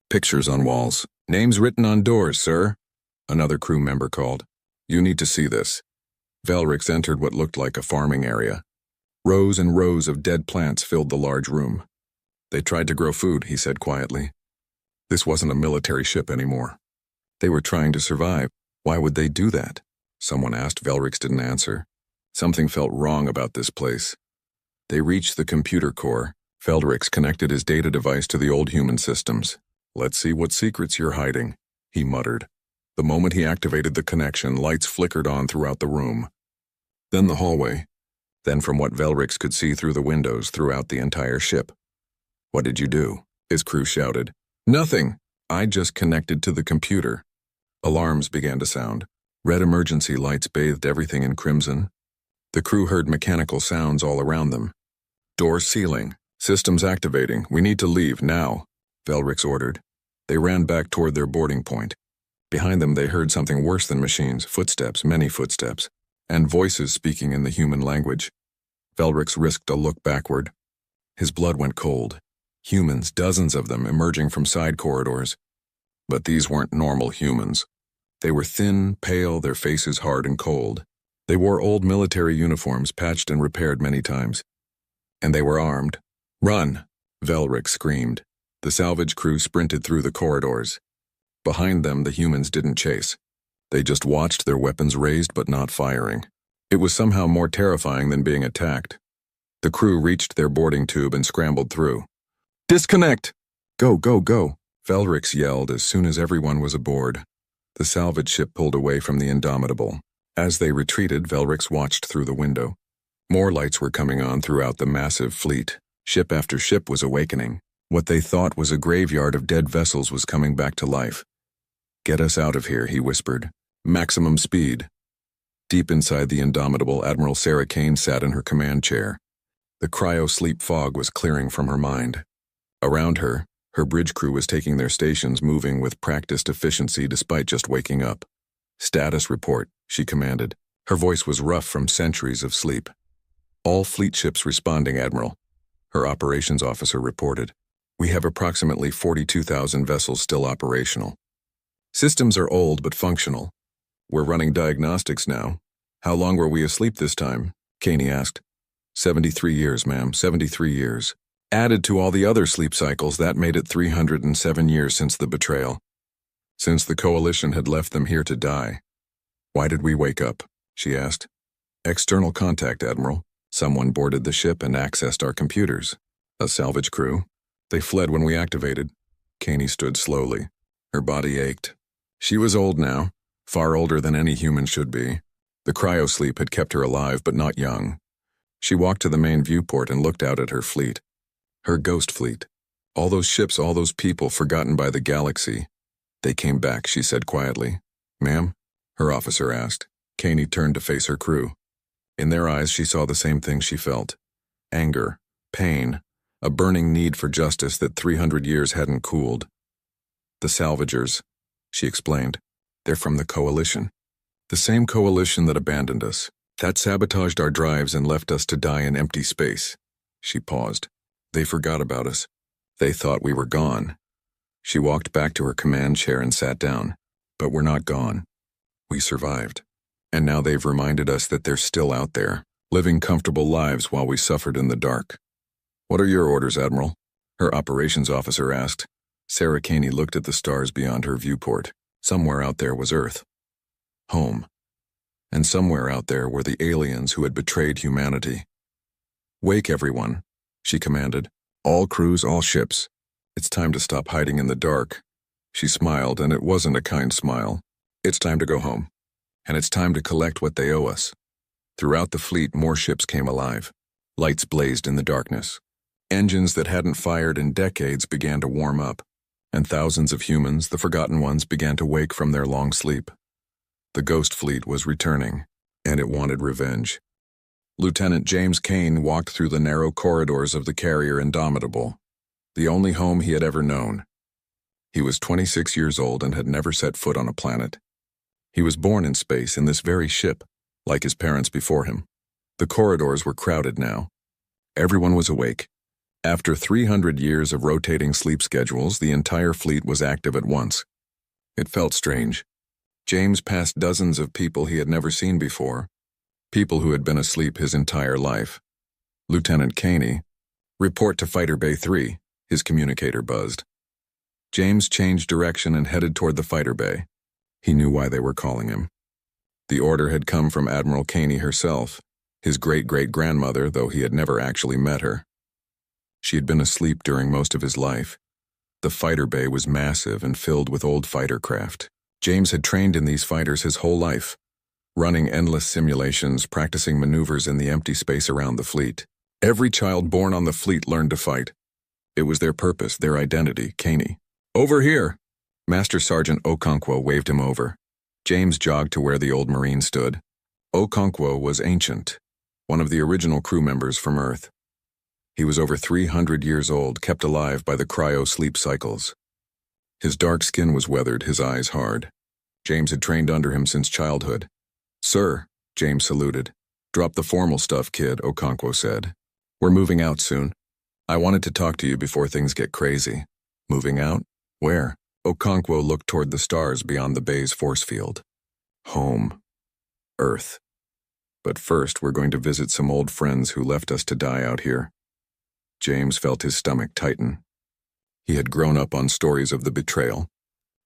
Pictures on walls. Names written on doors, sir. Another crew member called. You need to see this. Velrix entered what looked like a farming area. Rows and rows of dead plants filled the large room. They tried to grow food, he said quietly. This wasn't a military ship anymore. They were trying to survive. Why would they do that? Someone asked. Velrix didn't answer. Something felt wrong about this place. They reached the computer core. Velrix connected his data device to the old human systems. Let's see what secrets you're hiding, he muttered. The moment he activated the connection, lights flickered on throughout the room. Then the hallway. Then from what Velrix could see through the windows throughout the entire ship. What did you do? His crew shouted. Nothing. I just connected to the computer. Alarms began to sound. Red emergency lights bathed everything in crimson. The crew heard mechanical sounds all around them. Door sealing. Systems activating. We need to leave now, Velrix ordered. They ran back toward their boarding point. Behind them they heard something worse than machines, footsteps, many footsteps, and voices speaking in the human language. Velrix risked a look backward. His blood went cold. Humans, dozens of them, emerging from side corridors. But these weren't normal humans. They were thin, pale, their faces hard and cold. They wore old military uniforms, patched and repaired many times. And they were armed. Run! Velrix screamed. The salvage crew sprinted through the corridors. Behind them, the humans didn't chase. They just watched, their weapons raised but not firing. It was somehow more terrifying than being attacked. The crew reached their boarding tube and scrambled through. Disconnect! Go, go, go! Velrix yelled as soon as everyone was aboard. The salvage ship pulled away from the Indomitable. As they retreated, Velrix watched through the window. More lights were coming on throughout the massive fleet. Ship after ship was awakening. What they thought was a graveyard of dead vessels was coming back to life. Get us out of here, he whispered. Maximum speed. Deep inside the Indomitable, Admiral Sarah Kane sat in her command chair. The cryo-sleep fog was clearing from her mind. Around her, her bridge crew was taking their stations, moving with practiced efficiency despite just waking up. Status report, she commanded. Her voice was rough from centuries of sleep. All fleet ships responding, Admiral. Her operations officer reported. We have approximately 42,000 vessels still operational. Systems are old but functional. We're running diagnostics now. How long were we asleep this time? Caney asked. 73 years, ma'am, 73 years. Added to all the other sleep cycles, that made it 307 years since the betrayal. Since the Coalition had left them here to die. Why did we wake up? She asked. External contact, Admiral. Someone boarded the ship and accessed our computers. A salvage crew. They fled when we activated. Caney stood slowly. Her body ached. She was old now, far older than any human should be. The cryosleep had kept her alive but not young. She walked to the main viewport and looked out at her fleet. Her ghost fleet. All those ships, all those people forgotten by the galaxy. They came back, she said quietly. Ma'am? Her officer asked. Caney turned to face her crew. In their eyes she saw the same thing she felt. Anger, pain, a burning need for justice that 300 years hadn't cooled. The salvagers, she explained. They're from the Coalition. The same Coalition that abandoned us, that sabotaged our drives and left us to die in empty space. She paused. They forgot about us. They thought we were gone. She walked back to her command chair and sat down. But we're not gone. We survived. And now they've reminded us that they're still out there, living comfortable lives while we suffered in the dark. What are your orders, Admiral? Her operations officer asked. Sarah Caney looked at the stars beyond her viewport. Somewhere out there was Earth. Home. And somewhere out there were the aliens who had betrayed humanity. Wake everyone, she commanded. All crews, all ships. It's time to stop hiding in the dark. She smiled, and it wasn't a kind smile. It's time to go home. And it's time to collect what they owe us. Throughout the fleet, more ships came alive. Lights blazed in the darkness. Engines that hadn't fired in decades began to warm up, and thousands of humans, the forgotten ones, began to wake from their long sleep. The Ghost Fleet was returning, and it wanted revenge. Lieutenant James Kane walked through the narrow corridors of the carrier Indomitable, the only home he had ever known. He was 26 years old and had never set foot on a planet. He was born in space in this very ship, like his parents before him. The corridors were crowded now. Everyone was awake. After 300 years of rotating sleep schedules, the entire fleet was active at once. It felt strange. James passed dozens of people he had never seen before, people who had been asleep his entire life. Lieutenant Caney, report to Fighter Bay 3, his communicator buzzed. James changed direction and headed toward the fighter bay. He knew why they were calling him. The order had come from Admiral Caney herself, his great-great-grandmother, though he had never actually met her. She had been asleep during most of his life. The fighter bay was massive and filled with old fighter craft. James had trained in these fighters his whole life, running endless simulations, practicing maneuvers in the empty space around the fleet. Every child born on the fleet learned to fight. It was their purpose, their identity, Caney. Over here! Master Sergeant Okonkwo waved him over. James jogged to where the old Marine stood. Okonkwo was ancient, one of the original crew members from Earth. He was over 300 years old, kept alive by the cryo-sleep cycles. His dark skin was weathered, his eyes hard. James had trained under him since childhood. Sir, James saluted. Drop the formal stuff, kid, Okonkwo said. We're moving out soon. I wanted to talk to you before things get crazy. Moving out? Where? Okonkwo looked toward the stars beyond the bay's force field. Home. Earth. But first, we're going to visit some old friends who left us to die out here. James felt his stomach tighten. He had grown up on stories of the betrayal,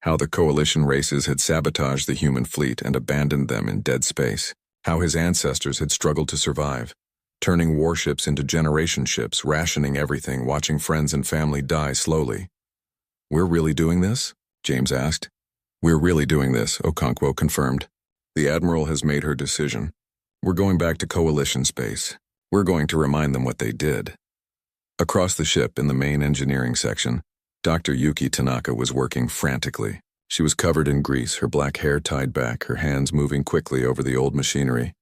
how the coalition races had sabotaged the human fleet and abandoned them in dead space, how his ancestors had struggled to survive, turning warships into generation ships, rationing everything, watching friends and family die slowly. We're really doing this? James asked. We're really doing this, Okonkwo confirmed. The Admiral has made her decision. We're going back to coalition space. We're going to remind them what they did. Across the ship in the main engineering section, Dr. Yuki Tanaka was working frantically. She was covered in grease, her black hair tied back, her hands moving quickly over the old machinery.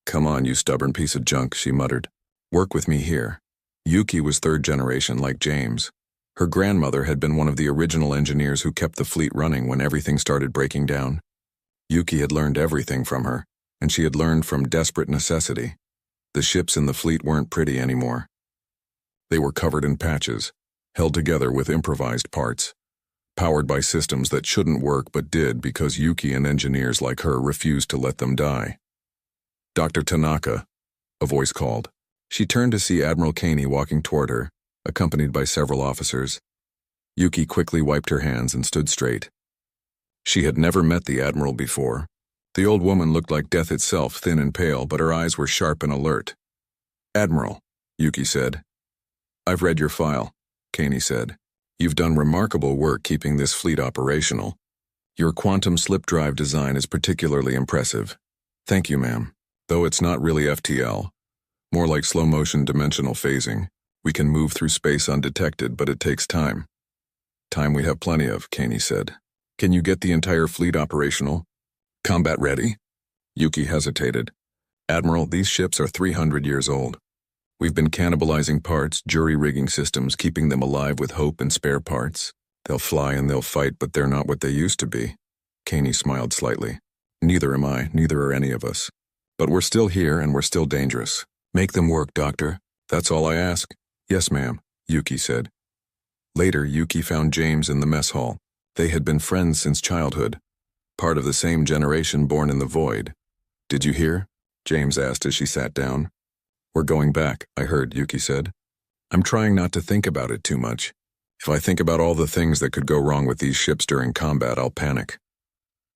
Come on, you stubborn piece of junk, she muttered. Work with me here. Yuki was third generation like James. Her grandmother had been one of the original engineers who kept the fleet running when everything started breaking down. Yuki had learned everything from her, and she had learned from desperate necessity. The ships in the fleet weren't pretty anymore. They were covered in patches, held together with improvised parts, powered by systems that shouldn't work but did because Yuki and engineers like her refused to let them die. Dr. Tanaka, a voice called. She turned to see Admiral Caney walking toward her, accompanied by several officers. Yuki quickly wiped her hands and stood straight. She had never met the Admiral before. The old woman looked like death itself, thin and pale, but her eyes were sharp and alert. Admiral, Yuki said. I've read your file, Caney said. You've done remarkable work keeping this fleet operational. Your quantum slip drive design is particularly impressive. Thank you, ma'am. Though it's not really FTL, more like slow-motion dimensional phasing. We can move through space undetected, but it takes time. Time we have plenty of, Caney said. Can you get the entire fleet operational? Combat ready? Yuki hesitated. Admiral, these ships are 300 years old. We've been cannibalizing parts, jury-rigging systems, keeping them alive with hope and spare parts. They'll fly and they'll fight, but they're not what they used to be. Caney smiled slightly. Neither am I, neither are any of us. But we're still here and we're still dangerous. Make them work, Doctor. That's all I ask. Yes, ma'am, Yuki said. Later, Yuki found James in the mess hall. They had been friends since childhood, part of the same generation born in the void. Did you hear? James asked as she sat down. We're going back, I heard, Yuki said. I'm trying not to think about it too much. If I think about all the things that could go wrong with these ships during combat, I'll panic.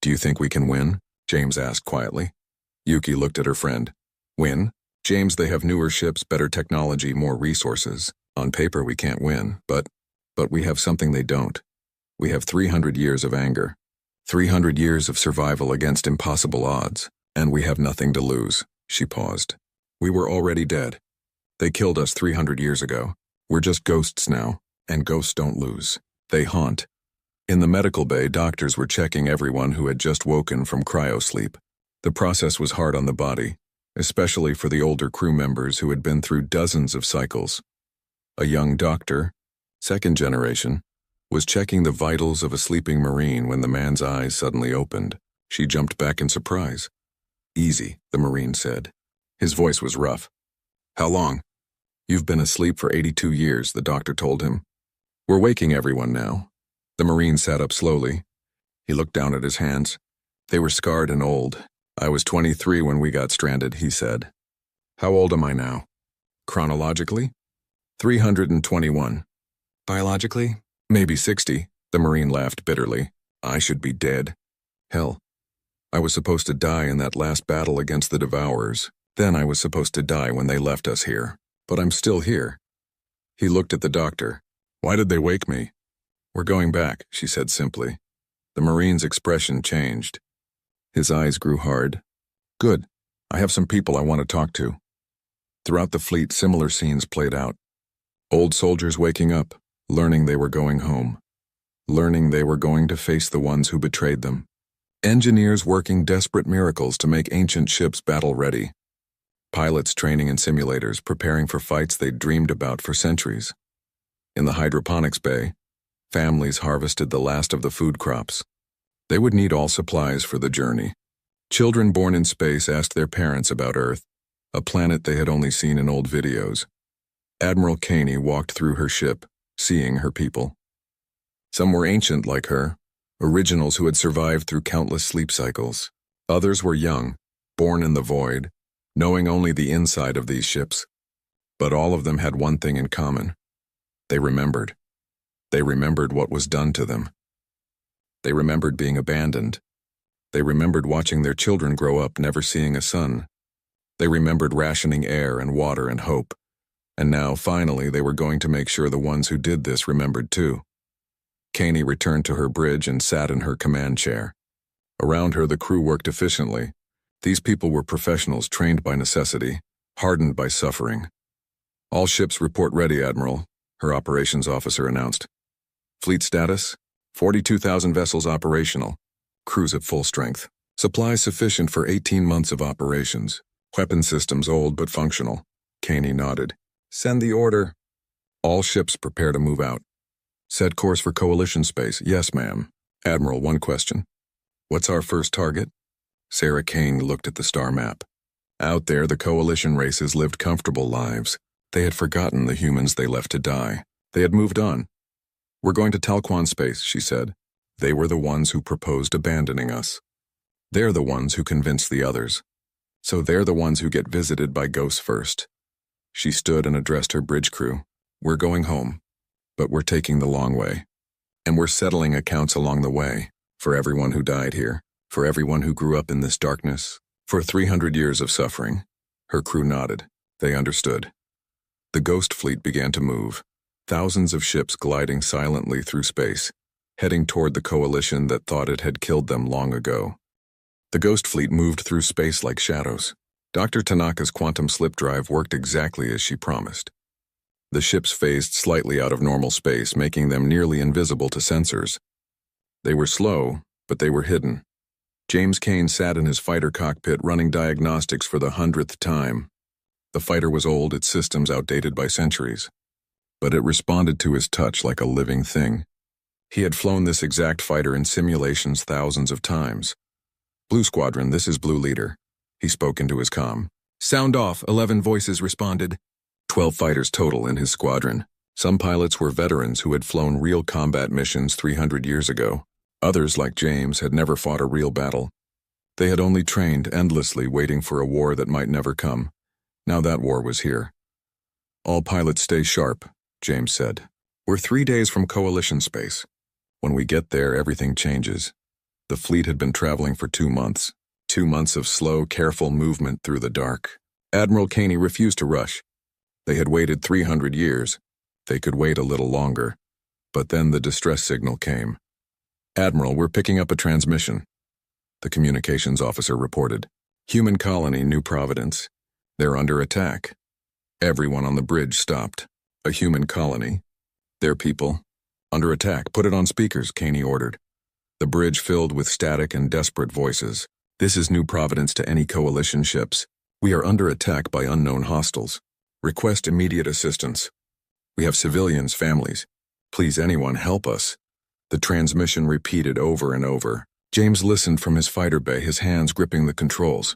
Do you think we can win? James asked quietly. Yuki looked at her friend. Win? James, they have newer ships, better technology, more resources. On paper, we can't win, but we have something they don't. We have 300 years of anger. 300 years of survival against impossible odds. And we have nothing to lose. She paused. We were already dead. They killed us 300 years ago. We're just ghosts now, and ghosts don't lose. They haunt. In the medical bay, doctors were checking everyone who had just woken from cryosleep. The process was hard on the body, especially for the older crew members who had been through dozens of cycles. A young doctor, second generation, was checking the vitals of a sleeping Marine when the man's eyes suddenly opened. She jumped back in surprise. Easy, the Marine said. His voice was rough. How long? You've been asleep for 82 years, the doctor told him. We're waking everyone now. The Marine sat up slowly. He looked down at his hands. They were scarred and old. I was 23 when we got stranded, he said. How old am I now? Chronologically? 321. Biologically? Maybe 60, the Marine laughed bitterly. I should be dead. Hell, I was supposed to die in that last battle against the Devourers. Then I was supposed to die when they left us here. But I'm still here. He looked at the doctor. Why did they wake me? We're going back, she said simply. The Marine's expression changed. His eyes grew hard. Good. I have some people I want to talk to. Throughout the fleet, similar scenes played out. Old soldiers waking up, learning they were going home. Learning they were going to face the ones who betrayed them. Engineers working desperate miracles to make ancient ships battle-ready. Pilots training in simulators, preparing for fights they'd dreamed about for centuries. In the hydroponics bay, families harvested the last of the food crops. They would need all supplies for the journey. Children born in space asked their parents about Earth, a planet they had only seen in old videos. Admiral Caney walked through her ship, seeing her people. Some were ancient like her, originals who had survived through countless sleep cycles. Others were young, born in the void, knowing only the inside of these ships. But all of them had one thing in common. They remembered. They remembered what was done to them. They remembered being abandoned. They remembered watching their children grow up never seeing a sun. They remembered rationing air and water and hope. And now, finally, they were going to make sure the ones who did this remembered too. Caney returned to her bridge and sat in her command chair. Around her, the crew worked efficiently. These people were professionals trained by necessity, hardened by suffering. All ships report ready, Admiral, her operations officer announced. Fleet status? 42,000 vessels operational. Crews at full strength. Supplies sufficient for 18 months of operations. Weapon systems old but functional. Caney nodded. Send the order. All ships prepare to move out. Set course for Coalition space. Yes, ma'am. Admiral, one question. What's our first target? Sarah Kane looked at the star map. Out there, the Coalition races lived comfortable lives. They had forgotten the humans they left to die. They had moved on. We're going to Talquan space, she said. They were the ones who proposed abandoning us. They're the ones who convinced the others. So they're the ones who get visited by ghosts first. She stood and addressed her bridge crew. We're going home, but we're taking the long way. And we're settling accounts along the way, for everyone who died here, for everyone who grew up in this darkness, for 300 years of suffering. Her crew nodded. They understood. The ghost fleet began to move, thousands of ships gliding silently through space, heading toward the coalition that thought it had killed them long ago. The ghost fleet moved through space like shadows. Dr. Tanaka's quantum slip drive worked exactly as she promised. The ships phased slightly out of normal space, making them nearly invisible to sensors. They were slow, but they were hidden. James Kane sat in his fighter cockpit running diagnostics for the 100th time. The fighter was old, its systems outdated by centuries. But it responded to his touch like a living thing. He had flown this exact fighter in simulations thousands of times. Blue Squadron, this is Blue Leader. He spoke into his comm. Sound off, 11 voices responded. 12 fighters total in his squadron. Some pilots were veterans who had flown real combat missions 300 years ago. Others, like James, had never fought a real battle. They had only trained endlessly, waiting for a war that might never come. Now that war was here. "All pilots stay sharp," James said. "We're 3 days from coalition space. When we get there, everything changes." The fleet had been traveling for 2 months. 2 months of slow, careful movement through the dark. Admiral Caney refused to rush. They had waited 300 years. They could wait a little longer. But then the distress signal came. "Admiral, we're picking up a transmission." The communications officer reported. "Human colony, New Providence. They're under attack." Everyone on the bridge stopped. "A human colony? Their people? Under attack. Put it on speakers," Caney ordered. The bridge filled with static and desperate voices. "This is New Providence to any coalition ships. We are under attack by unknown hostiles. Request immediate assistance. We have civilians, families. Please, anyone, help us." The transmission repeated over and over. James listened from his fighter bay, his hands gripping the controls.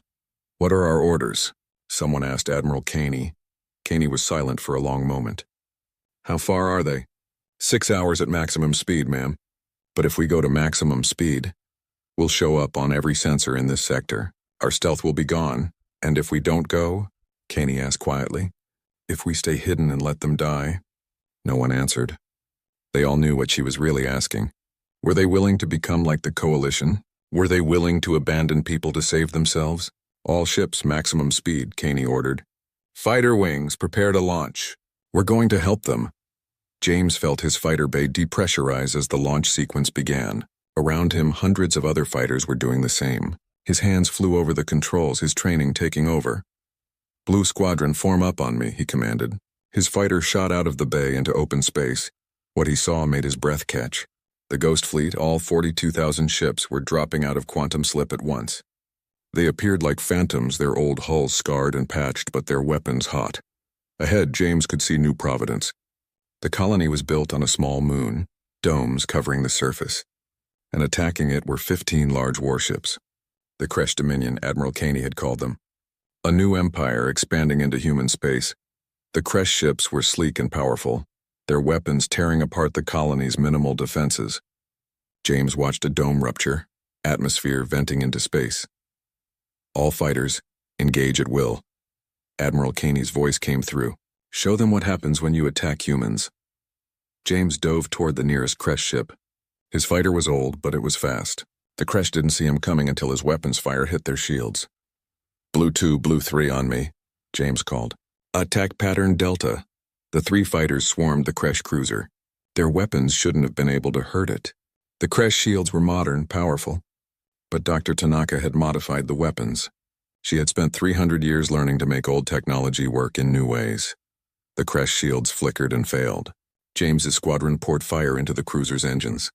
"What are our orders?" someone asked Admiral Caney. Caney was silent for a long moment. "How far are they?" 6 hours at maximum speed, ma'am. But if we go to maximum speed, we'll show up on every sensor in this sector. Our stealth will be gone. And if we don't go?" Caney asked quietly. "If we stay hidden and let them die?" No one answered. They all knew what she was really asking. Were they willing to become like the coalition? Were they willing to abandon people to save themselves? "All ships, maximum speed," Caney ordered. "Fighter wings, prepare to launch. We're going to help them." James felt his fighter bay depressurize as the launch sequence began. Around him, hundreds of other fighters were doing the same. His hands flew over the controls, his training taking over. "Blue Squadron, form up on me," he commanded. His fighter shot out of the bay into open space. What he saw made his breath catch. The Ghost Fleet, all 42,000 ships, were dropping out of quantum slip at once. They appeared like phantoms, their old hulls scarred and patched, but their weapons hot. Ahead, James could see New Providence. The colony was built on a small moon, domes covering the surface, and attacking it were 15 large warships. The Kresh Dominion, Admiral Caney had called them. A new empire expanding into human space. The Kresh ships were sleek and powerful, their weapons tearing apart the colony's minimal defenses. James watched a dome rupture, atmosphere venting into space. "All fighters, engage at will." Admiral Caney's voice came through. "Show them what happens when you attack humans." James dove toward the nearest Kresh ship. His fighter was old, but it was fast. The Kresh didn't see him coming until his weapons fire hit their shields. "Blue 2, Blue 3 on me," James called. "Attack pattern Delta." The 3 fighters swarmed the Kresh cruiser. Their weapons shouldn't have been able to hurt it. The Kresh shields were modern, powerful. But Dr. Tanaka had modified the weapons. She had spent 300 years learning to make old technology work in new ways. The Kresh shields flickered and failed. James's squadron poured fire into the cruiser's engines.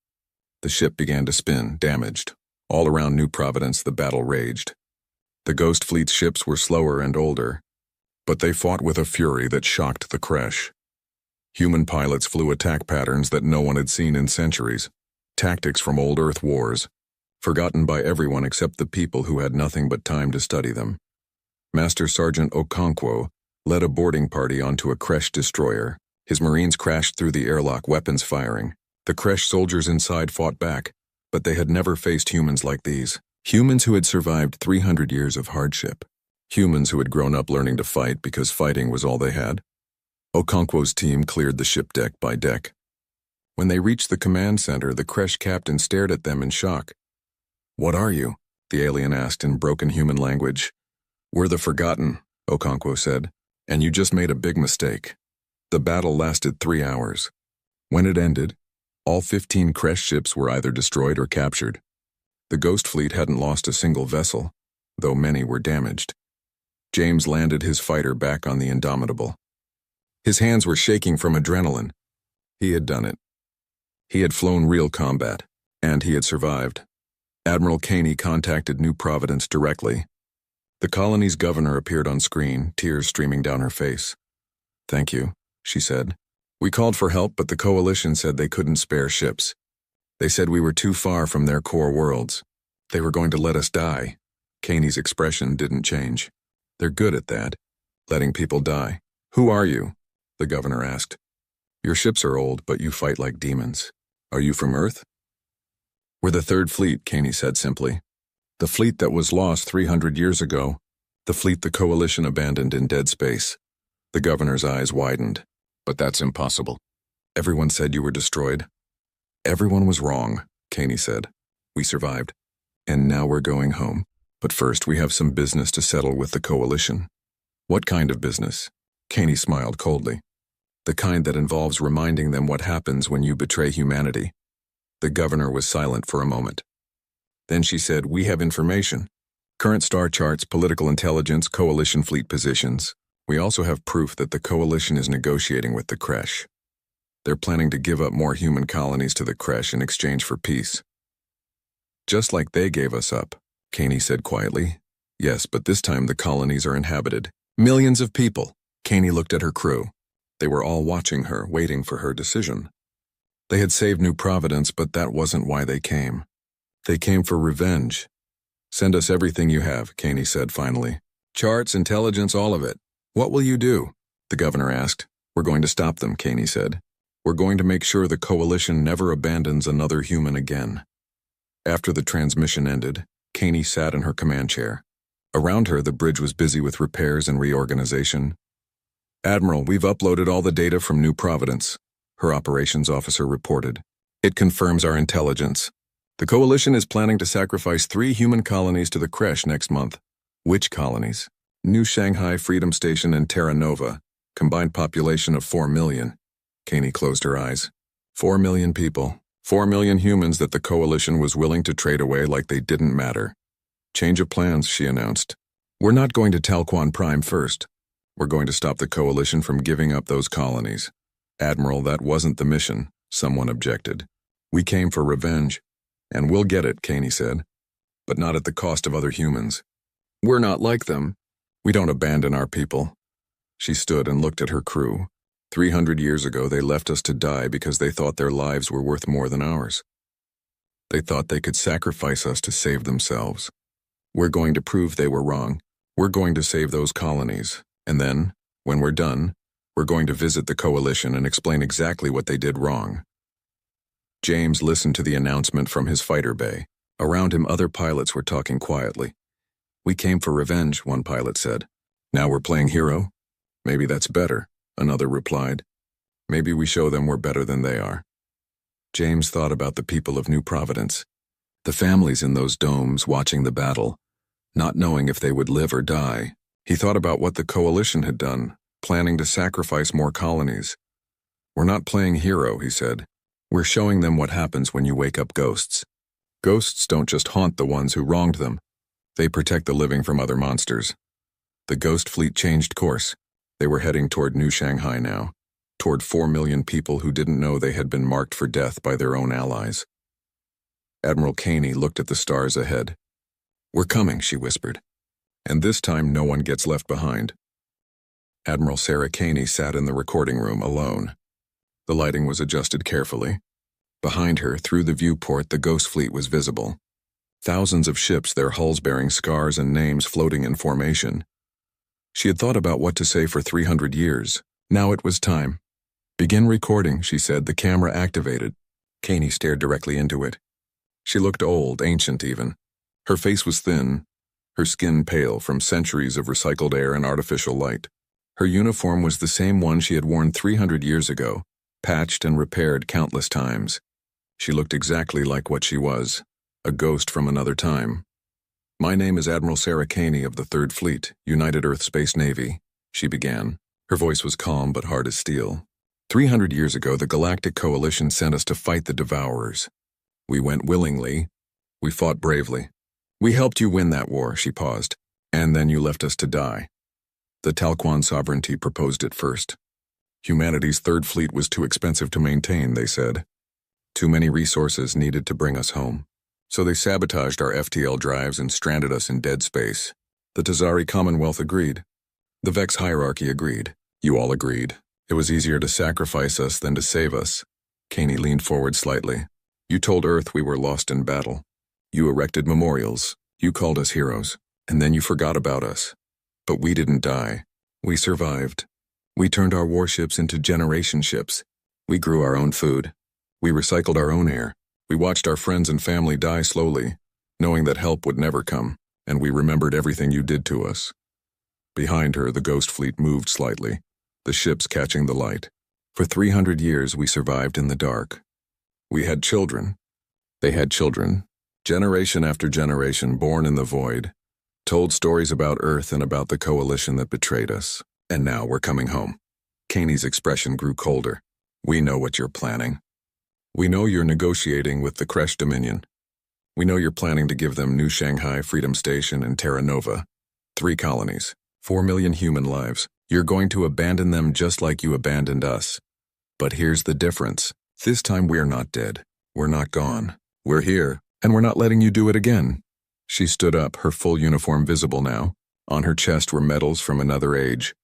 The ship began to spin, damaged. All around New Providence, the battle raged. The Ghost Fleet's ships were slower and older, but they fought with a fury that shocked the Kresh. Human pilots flew attack patterns that no one had seen in centuries, tactics from old Earth wars, forgotten by everyone except the people who had nothing but time to study them. Master Sergeant Okonkwo led a boarding party onto a Kresh destroyer. His Marines crashed through the airlock, weapons firing. The Kresh soldiers inside fought back, but they had never faced humans like these. Humans who had survived 300 years of hardship. Humans who had grown up learning to fight because fighting was all they had. Okonkwo's team cleared the ship deck by deck. When they reached the command center, the Kresh captain stared at them in shock. "What are you?" the alien asked in broken human language. "We're the Forgotten," Okonkwo said, "and you just made a big mistake." The battle lasted 3 hours. When it ended, all 15 Kresh ships were either destroyed or captured. The Ghost Fleet hadn't lost a single vessel, though many were damaged. James landed his fighter back on the Indomitable. His hands were shaking from adrenaline. He had done it. He had flown real combat, and he had survived. Admiral Caney contacted New Providence directly. The colony's governor appeared on screen, tears streaming down her face. "Thank you," she said. "We called for help, but the coalition said they couldn't spare ships. They said we were too far from their core worlds. They were going to let us die." Caney's expression didn't change. "They're good at that, letting people die." "Who are you?" the governor asked. "Your ships are old, but you fight like demons. Are you from Earth?" "We're the Third Fleet," Caney said simply. The fleet that was lost 300 years ago. The fleet the Coalition abandoned in dead space. The governor's eyes widened. But that's impossible. Everyone said you were destroyed. Everyone was wrong, Caney said. We survived. And now we're going home. But first we have some business to settle with the Coalition. What kind of business? Caney smiled coldly. The kind that involves reminding them what happens when you betray humanity. The governor was silent for a moment. Then she said, we have information. Current star charts, political intelligence, Coalition fleet positions. We also have proof that the Coalition is negotiating with the Creche. They're planning to give up more human colonies to the Creche in exchange for peace. Just like they gave us up, Caney said quietly. Yes, but this time the colonies are inhabited. Millions of people. Caney looked at her crew. They were all watching her, waiting for her decision. They had saved New Providence, but that wasn't why they came. They came for revenge. Send us everything you have, Caney said finally. Charts, intelligence, all of it. What will you do? The governor asked. We're going to stop them, Caney said. We're going to make sure the Coalition never abandons another human again. After the transmission ended, Caney sat in her command chair. Around her, the bridge was busy with repairs and reorganization. Admiral, we've uploaded all the data from New Providence, her operations officer reported. It confirms our intelligence. The Coalition is planning to sacrifice 3 human colonies to the Creche next month. Which colonies? New Shanghai, Freedom Station, and Terra Nova. Combined population of 4 million. Caney closed her eyes. 4 million people. 4 million humans that the Coalition was willing to trade away like they didn't matter. Change of plans, she announced. We're not going to Talquan Prime first. We're going to stop the Coalition from giving up those colonies. Admiral, that wasn't the mission, someone objected. We came for revenge. And we'll get it, Caney said. But not at the cost of other humans. We're not like them. We don't abandon our people. She stood and looked at her crew. 300 years ago, they left us to die because they thought their lives were worth more than ours. They thought they could sacrifice us to save themselves. We're going to prove they were wrong. We're going to save those colonies. And then, when we're done, we're going to visit the Coalition and explain exactly what they did wrong. James listened to the announcement from his fighter bay. Around him, other pilots were talking quietly. We came for revenge, one pilot said. Now we're playing hero? Maybe that's better, another replied. Maybe we show them we're better than they are. James thought about the people of New Providence, the families in those domes watching the battle, not knowing if they would live or die. He thought about what the Coalition had done, planning to sacrifice more colonies. We're not playing hero, he said. We're showing them what happens when you wake up ghosts. Ghosts don't just haunt the ones who wronged them. They protect the living from other monsters. The ghost fleet changed course. They were heading toward New Shanghai now, toward 4 million people who didn't know they had been marked for death by their own allies. Admiral Caney looked at the stars ahead. We're coming, she whispered. And this time no one gets left behind. Admiral Sarah Caney sat in the recording room alone. The lighting was adjusted carefully. Behind her, through the viewport, the ghost fleet was visible. Thousands of ships, their hulls bearing scars and names floating in formation. She had thought about what to say for 300 years. Now it was time. Begin recording, she said, the camera activated. Caney stared directly into it. She looked old, ancient even. Her face was thin, her skin pale from centuries of recycled air and artificial light. Her uniform was the same one she had worn 300 years ago, patched and repaired countless times. She looked exactly like what she was, a ghost from another time. My name is Admiral Sarah Caney of the 3rd Fleet, United Earth Space Navy, she began. Her voice was calm but hard as steel. 300 years ago, the Galactic Coalition sent us to fight the Devourers. We went willingly. We fought bravely. We helped you win that war, she paused. And then you left us to die. The Talquan sovereignty proposed it first. Humanity's 3rd Fleet was too expensive to maintain, they said. Too many resources needed to bring us home. So they sabotaged our FTL drives and stranded us in dead space. The Tazari Commonwealth agreed. The Vex hierarchy agreed. You all agreed. It was easier to sacrifice us than to save us. Caney leaned forward slightly. You told Earth we were lost in battle. You erected memorials. You called us heroes. And then you forgot about us. But we didn't die. We survived. We turned our warships into generation ships. We grew our own food. We recycled our own air. We watched our friends and family die slowly. knowing that help would never come, and we remembered everything you did to us. Behind her, the ghost fleet moved slightly, the ships catching the light. For 300 years, we survived in the dark. We had children. They had children. Generation after generation born in the void, told stories about Earth and about the coalition that betrayed us. And now we're coming home. Kaney's expression grew colder. We know what you're planning. We know you're negotiating with the Kresh Dominion. We know you're planning to give them New Shanghai, Freedom Station, and Terra Nova. 3 colonies, 4 million human lives. You're going to abandon them just like you abandoned us. But here's the difference. This time we're not dead. We're not gone. We're here, and we're not letting you do it again. She stood up, her full uniform visible now. On her chest were medals from another age,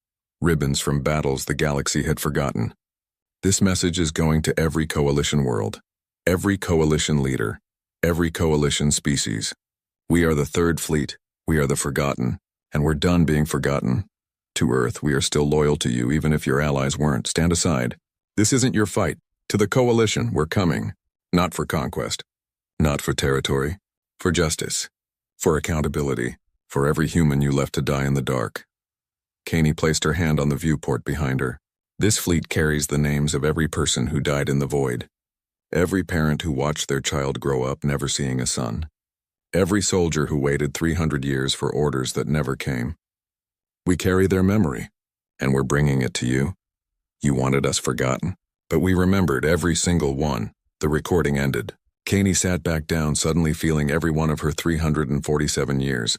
ribbons from battles the galaxy had forgotten. This message is going to every coalition world, every coalition leader, every coalition species. We are the Third Fleet, we are the forgotten, and we're done being forgotten. To Earth, we are still loyal to you even if your allies weren't. Stand aside. This isn't your fight. To the coalition, we're coming. Not for conquest. Not for territory. For justice. For accountability. For every human you left to die in the dark. Kaney placed her hand on the viewport behind her. This fleet carries the names of every person who died in the void. Every parent who watched their child grow up never seeing a son. Every soldier who waited 300 years for orders that never came. We carry their memory, and we're bringing it to you. You wanted us forgotten, but we remembered every single one. The recording ended. Kaney sat back down, suddenly feeling every one of her 347 years.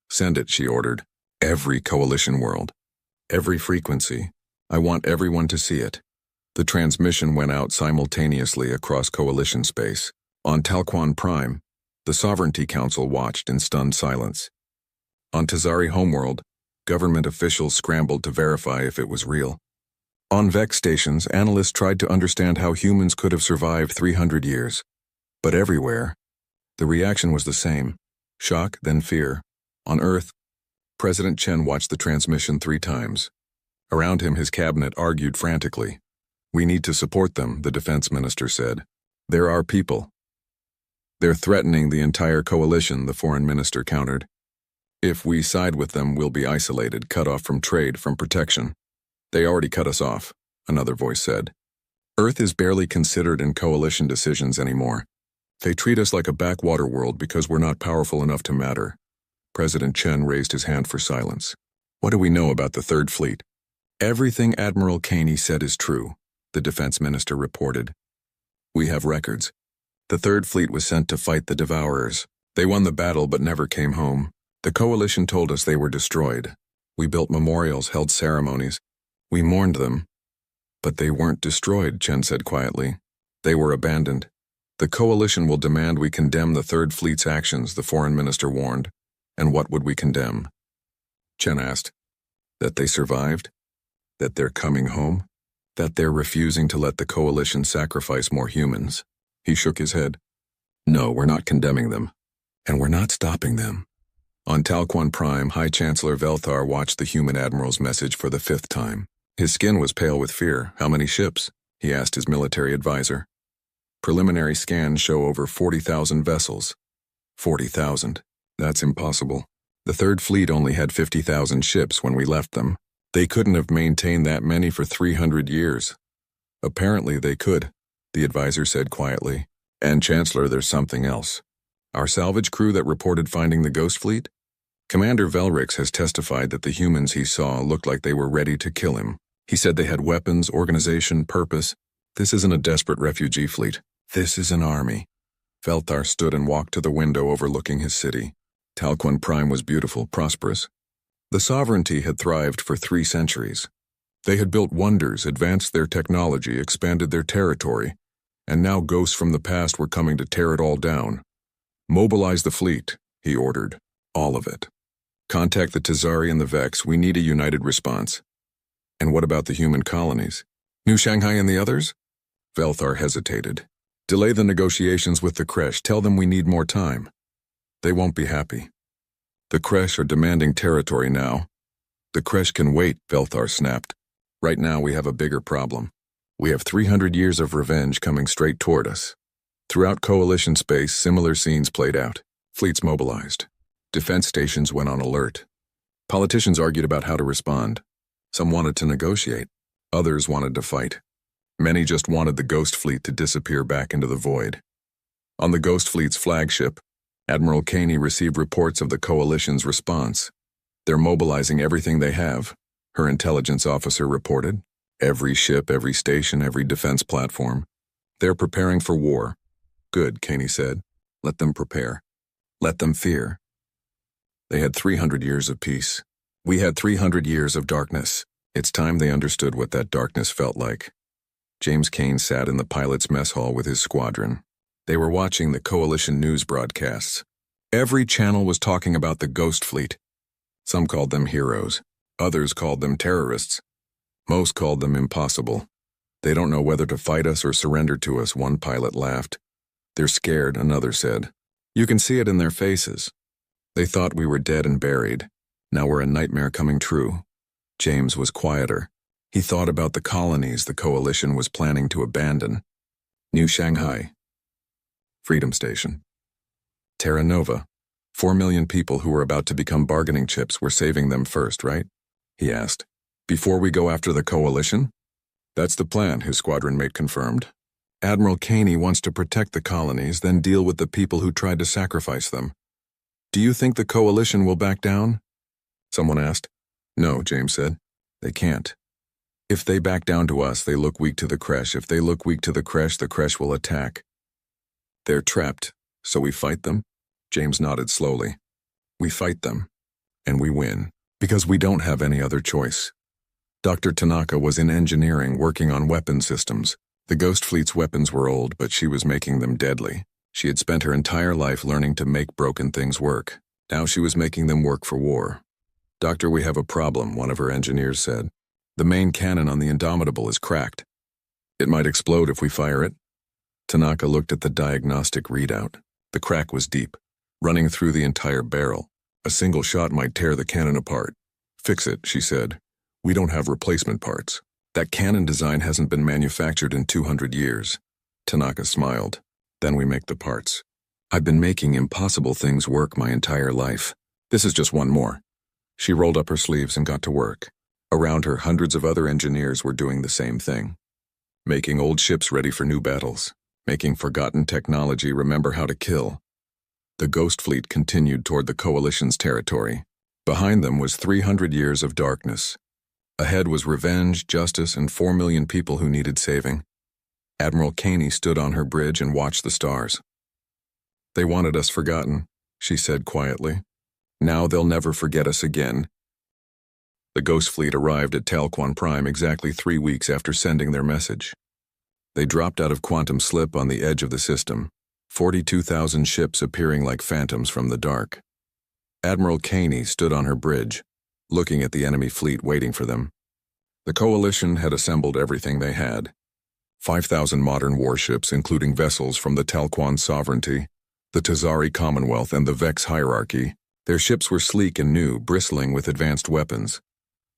Send it, she ordered. Every coalition world. Every frequency. I want everyone to see it. The transmission went out simultaneously across coalition space. On Talquan Prime, the Sovereignty Council watched in stunned silence. On Tazari homeworld, government officials scrambled to verify if it was real. On Vex stations, analysts tried to understand how humans could have survived 300 years. But everywhere, the reaction was the same. Shock, then fear. On Earth, President Chen watched the transmission 3 times. Around him, his cabinet argued frantically. We need to support them, the defense minister said. They're our people. They're threatening the entire coalition, the foreign minister countered. If we side with them, we'll be isolated, cut off from trade, from protection. They already cut us off, another voice said. Earth is barely considered in coalition decisions anymore. They treat us like a backwater world because we're not powerful enough to matter. President Chen raised his hand for silence. What do we know about the Third Fleet? Everything Admiral Kaney said is true, the defense minister reported. We have records. The Third Fleet was sent to fight the Devourers. They won the battle but never came home. The coalition told us they were destroyed. We built memorials, held ceremonies. We mourned them. But they weren't destroyed, Chen said quietly. They were abandoned. The coalition will demand we condemn the Third Fleet's actions, the foreign minister warned. And what would we condemn? Chen asked. That they survived? That they're coming home? That they're refusing to let the coalition sacrifice more humans? He shook his head. No, we're not condemning them. And we're not stopping them. On Talquan Prime, High Chancellor Velthar watched the human admiral's message for the 5th time. His skin was pale with fear. How many ships? He asked his military advisor. Preliminary scans show over 40,000 vessels. 40,000. That's impossible. The Third Fleet only had 50,000 ships when we left them. They couldn't have maintained that many for 300 years. Apparently they could, the advisor said quietly. And Chancellor, there's something else. Our salvage crew that reported finding the Ghost Fleet? Commander Velrix has testified that the humans he saw looked like they were ready to kill him. He said they had weapons, organization, purpose. This isn't a desperate refugee fleet. This is an army. Velthar stood and walked to the window overlooking his city. Talquan Prime was beautiful, prosperous. The sovereignty had thrived for 3 centuries. They had built wonders, advanced their technology, expanded their territory, and now ghosts from the past were coming to tear it all down. Mobilize the fleet, he ordered. All of it. Contact the Tazari and the Vex. We need a united response. And what about the human colonies? New Shanghai and the others? Velthar hesitated. Delay the negotiations with the Kresh. Tell them we need more time. They won't be happy. The Kresh are demanding territory now. The Kresh can wait, Velthar snapped. Right now we have a bigger problem. We have 300 years of revenge coming straight toward us. Throughout coalition space, similar scenes played out. Fleets mobilized. Defense stations went on alert. Politicians argued about how to respond. Some wanted to negotiate. Others wanted to fight. Many just wanted the Ghost Fleet to disappear back into the void. On the Ghost Fleet's flagship, Admiral Caney received reports of the Coalition's response. They're mobilizing everything they have, her intelligence officer reported. Every ship, every station, every defense platform. They're preparing for war. Good, Caney said. Let them prepare. Let them fear. They had 300 years of peace. We had 300 years of darkness. It's time they understood what that darkness felt like. James Cain sat in the pilot's mess hall with his squadron. They were watching the Coalition news broadcasts. Every channel was talking about the Ghost Fleet. Some called them heroes. Others called them terrorists. Most called them impossible. They don't know whether to fight us or surrender to us, one pilot laughed. They're scared, another said. You can see it in their faces. They thought we were dead and buried. Now we're a nightmare coming true. James was quieter. He thought about the colonies the Coalition was planning to abandon. New Shanghai. Freedom Station. Terra Nova. 4 million people who were about to become bargaining chips were saving them first, right? He asked. Before we go after the Coalition? That's the plan, his squadron mate confirmed. Admiral Caney wants to protect the colonies, then deal with the people who tried to sacrifice them. Do you think the Coalition will back down? Someone asked. No, James said. They can't. If they back down to us, they look weak to the Creche. If they look weak to the Creche will attack. They're trapped, so we fight them? James nodded slowly. We fight them, and we win, because we don't have any other choice. Dr. Tanaka was in engineering working on weapon systems. The Ghost Fleet's weapons were old, but she was making them deadly. She had spent her entire life learning to make broken things work. Now she was making them work for war. Doctor, we have a problem, one of her engineers said. The main cannon on the Indomitable is cracked. It might explode if we fire it. Tanaka looked at the diagnostic readout. The crack was deep, running through the entire barrel. A single shot might tear the cannon apart. Fix it, she said. We don't have replacement parts. That cannon design hasn't been manufactured in 200 years. Tanaka smiled. Then we make the parts. I've been making impossible things work my entire life. This is just one more. She rolled up her sleeves and got to work. Around her, hundreds of other engineers were doing the same thing. Making old ships ready for new battles. Making forgotten technology remember how to kill. The Ghost Fleet continued toward the Coalition's territory. Behind them was 300 years of darkness. Ahead was revenge, justice, and 4 million people who needed saving. Admiral Caney stood on her bridge and watched the stars. They wanted us forgotten, she said quietly. Now they'll never forget us again. The Ghost Fleet arrived at Talquan Prime exactly 3 weeks after sending their message. They dropped out of quantum slip on the edge of the system, 42,000 ships appearing like phantoms from the dark. Admiral Caney stood on her bridge, looking at the enemy fleet waiting for them. The Coalition had assembled everything they had. 5,000 modern warships, including vessels from the Talquan Sovereignty, the Tazari Commonwealth, and the Vex Hierarchy. Their ships were sleek and new, bristling with advanced weapons.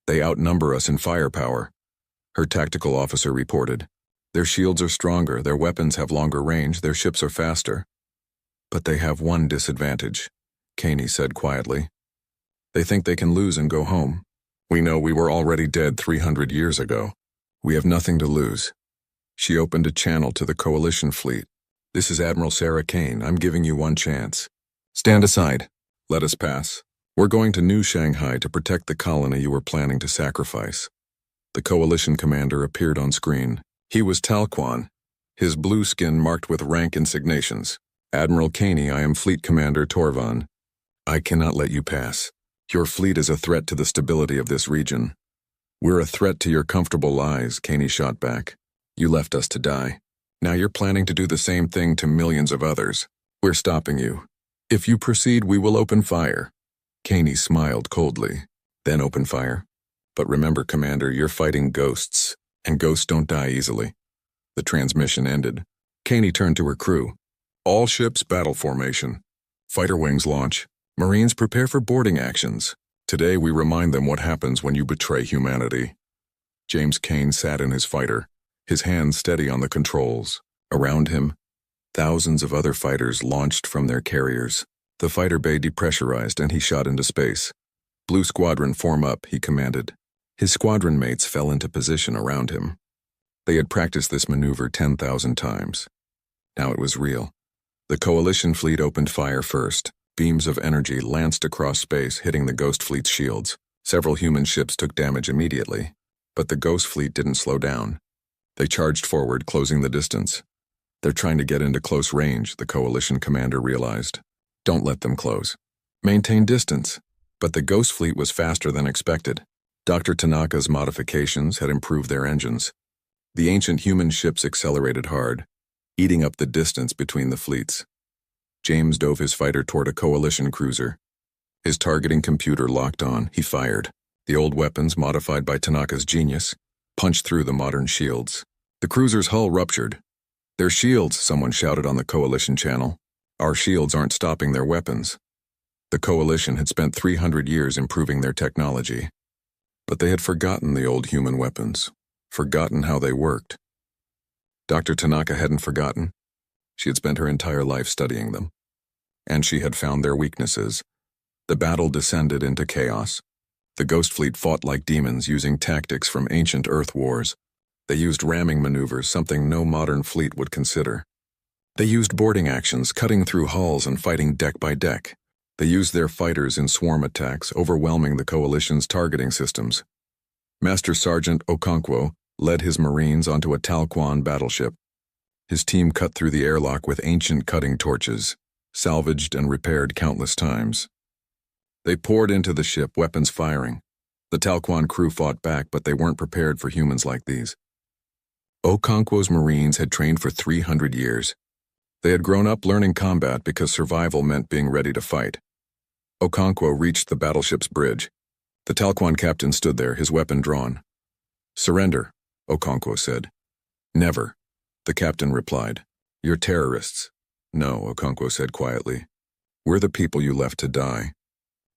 They outnumber us in firepower, her tactical officer reported. Their shields are stronger, their weapons have longer range, their ships are faster. But they have one disadvantage, Caney said quietly. They think they can lose and go home. We know we were already dead 300 years ago. We have nothing to lose. She opened a channel to the Coalition fleet. This is Admiral Sarah Kane. I'm giving you one chance. Stand aside. Let us pass. We're going to New Shanghai to protect the colony you were planning to sacrifice. The Coalition commander appeared on screen. He was Talquan, his blue skin marked with rank insignations. Admiral Caney, I am Fleet Commander Torvan. I cannot let you pass. Your fleet is a threat to the stability of this region. We're a threat to your comfortable lives, Caney shot back. You left us to die. Now you're planning to do the same thing to millions of others. We're stopping you. If you proceed, we will open fire. Caney smiled coldly. Then open fire. But remember, Commander, you're fighting ghosts, and ghosts don't die easily. The transmission ended. Caney turned to her crew. All ships battle formation. Fighter wings launch. Marines prepare for boarding actions. Today we remind them what happens when you betray humanity. James Cain sat in his fighter, his hands steady on the controls. Around him, thousands of other fighters launched from their carriers. The fighter bay depressurized and he shot into space. "Blue Squadron, form up," he commanded. His squadron mates fell into position around him. They had practiced this maneuver 10,000 times. Now it was real. The Coalition fleet opened fire first. Beams of energy lanced across space, hitting the Ghost fleet's shields. Several human ships took damage immediately, but the Ghost fleet didn't slow down. They charged forward, closing the distance. "They're trying to get into close range," the Coalition commander realized. "Don't let them close. Maintain distance." But the Ghost fleet was faster than expected. Dr. Tanaka's modifications had improved their engines. The ancient human ships accelerated hard, eating up the distance between the fleets. James dove his fighter toward a Coalition cruiser. His targeting computer locked on. He fired. The old weapons, modified by Tanaka's genius, punched through the modern shields. The cruiser's hull ruptured. "Their shields," someone shouted on the Coalition channel. "Our shields aren't stopping their weapons." The Coalition had spent 300 years improving their technology. But they had forgotten the old human weapons, forgotten how they worked. Dr. Tanaka hadn't forgotten. She had spent her entire life studying them. And she had found their weaknesses. The battle descended into chaos. The Ghost fleet fought like demons, using tactics from ancient Earth wars. They used ramming maneuvers, something no modern fleet would consider. They used boarding actions, cutting through hulls and fighting deck by deck. They used their fighters in swarm attacks, overwhelming the Coalition's targeting systems. Master Sergeant Okonkwo led his Marines onto a Talquan battleship. His team cut through the airlock with ancient cutting torches, salvaged and repaired countless times. They poured into the ship, weapons firing. The Talquan crew fought back, but they weren't prepared for humans like these. Okonkwo's Marines had trained for 300 years. They had grown up learning combat because survival meant being ready to fight. Okonkwo reached the battleship's bridge. The Talquan captain stood there, his weapon drawn. "Surrender," Okonkwo said. "Never," the captain replied. "You're terrorists." "No," Okonkwo said quietly. "We're the people you left to die."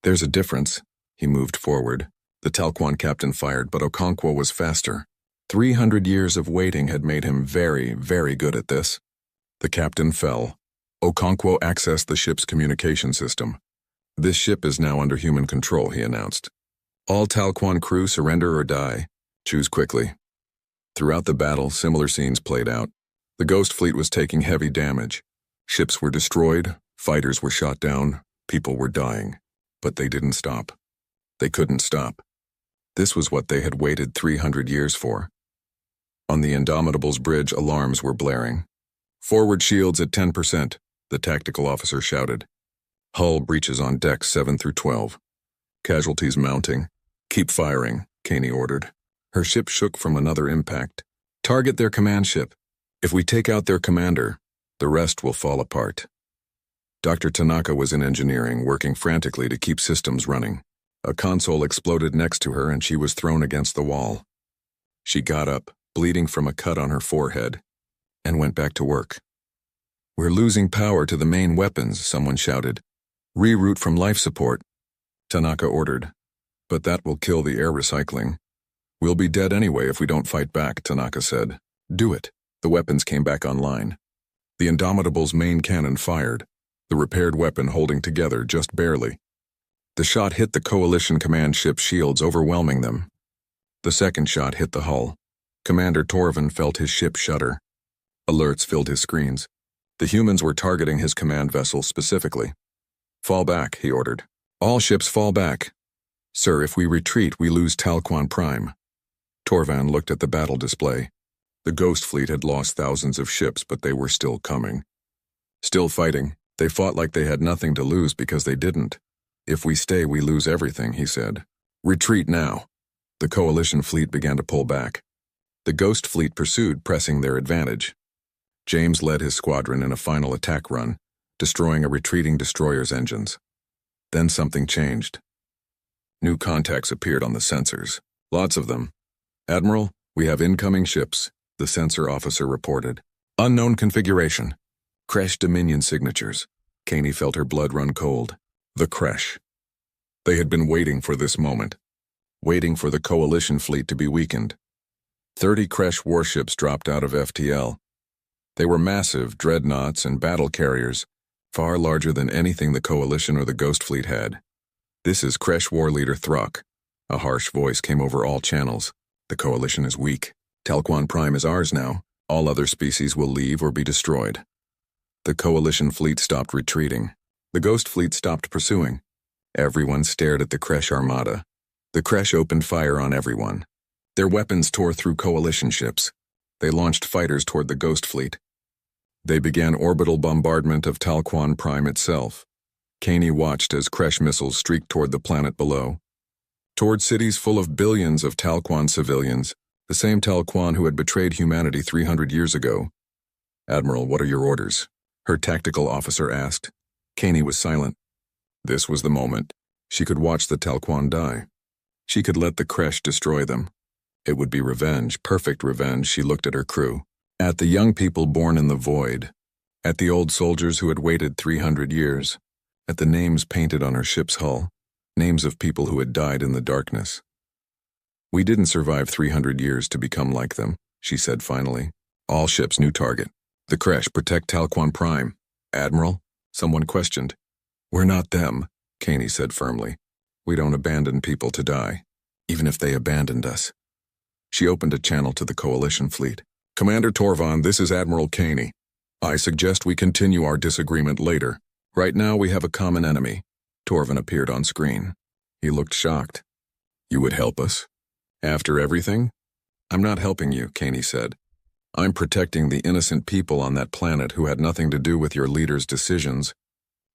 "There's a difference." He moved forward. The Talquan captain fired, but Okonkwo was faster. 300 years of waiting had made him very, very good at this. The captain fell. Okonkwo accessed the ship's communication system. "This ship is now under human control," he announced. "All Talquan crew surrender or die. Choose quickly." Throughout the battle, similar scenes played out. The Ghost fleet was taking heavy damage. Ships were destroyed, fighters were shot down, people were dying. But they didn't stop. They couldn't stop. This was what they had waited 300 years for. On the Indomitable's bridge, alarms were blaring. "Forward shields at 10%, the tactical officer shouted. "Hull breaches on decks 7 through 12. Casualties mounting. "Keep firing," Caney ordered. Her ship shook from another impact. "Target their command ship. If we take out their commander, the rest will fall apart." Dr. Tanaka was in engineering, working frantically to keep systems running. A console exploded next to her and she was thrown against the wall. She got up, bleeding from a cut on her forehead, and went back to work. "We're losing power to the main weapons," someone shouted. "Reroute from life support," Tanaka ordered. "But that will kill the air recycling." "We'll be dead anyway if we don't fight back," Tanaka said. "Do it." The weapons came back online. The Indomitable's main cannon fired, the repaired weapon holding together just barely. The shot hit the Coalition command ship's shields, overwhelming them. The second shot hit the hull. Commander Torvin felt his ship shudder. Alerts filled his screens. The humans were targeting his command vessel specifically. "Fall back," he ordered. "All ships fall back." "Sir, if we retreat, we lose Talquan Prime." Torvan looked at the battle display. The Ghost fleet had lost thousands of ships, but they were still coming. Still fighting. They fought like they had nothing to lose because they didn't. "If we stay, we lose everything," he said. "Retreat now." The Coalition fleet began to pull back. The Ghost fleet pursued, pressing their advantage. James led his squadron in a final attack run, destroying a retreating destroyer's engines. Then something changed. New contacts appeared on the sensors. Lots of them. "Admiral, we have incoming ships," the sensor officer reported. "Unknown configuration. Kresh Dominion signatures." Caney felt her blood run cold. The Kresh. They had been waiting for this moment. Waiting for the Coalition fleet to be weakened. 30 Kresh warships dropped out of FTL. They were massive dreadnoughts and battle carriers, far larger than anything the Coalition or the Ghost Fleet had. "This is Kresh War Leader Thruk." A harsh voice came over all channels. "The Coalition is weak. Talquan Prime is ours now. All other species will leave or be destroyed." The Coalition fleet stopped retreating. The Ghost Fleet stopped pursuing. Everyone stared at the Kresh armada. The Kresh opened fire on everyone. Their weapons tore through Coalition ships. They launched fighters toward the Ghost Fleet. They began orbital bombardment of Talquan Prime itself. Caney watched as Kresh missiles streaked toward the planet below. Toward cities full of billions of Talquan civilians, the same Talquan who had betrayed humanity 300 years ago. "Admiral, what are your orders?" her tactical officer asked. Caney was silent. This was the moment. She could watch the Talquan die. She could let the Kresh destroy them. It would be revenge, perfect revenge. She looked at her crew. At the young people born in the void. At the old soldiers who had waited 300 years. At the names painted on her ship's hull. Names of people who had died in the darkness. "We didn't survive 300 years to become like them," she said finally. "All ships, new target. The Kresh, protect Talquan Prime." "Admiral?" someone questioned. "We're not them," Caney said firmly. "We don't abandon people to die, even if they abandoned us." She opened a channel to the Coalition fleet. "Commander Torvon, this is Admiral Caney. I suggest we continue our disagreement later. Right now we have a common enemy." Torvon appeared on screen. He looked shocked. "You would help us? After everything?" "I'm not helping you," Caney said. "I'm protecting the innocent people on that planet who had nothing to do with your leader's decisions.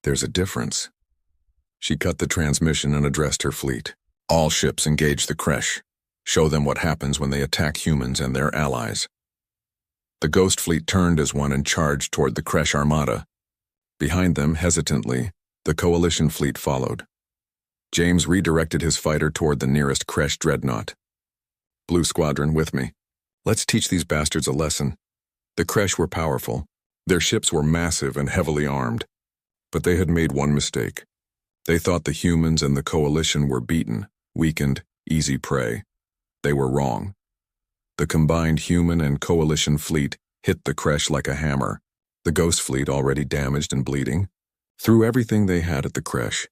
There's a difference." She cut the transmission and addressed her fleet. "All ships engage the Kresh. Show them what happens when they attack humans and their allies." The Ghost Fleet turned as one and charged toward the Kresh armada. Behind them, hesitantly, the Coalition fleet followed. James redirected his fighter toward the nearest Kresh dreadnought. "Blue Squadron, with me. Let's teach these bastards a lesson." The Kresh were powerful. Their ships were massive and heavily armed. But they had made one mistake. They thought the humans and the Coalition were beaten, weakened, easy prey. They were wrong. The combined human and Coalition fleet hit the Kresh like a hammer. The Ghost Fleet, already damaged and bleeding, threw everything they had at the Kresh.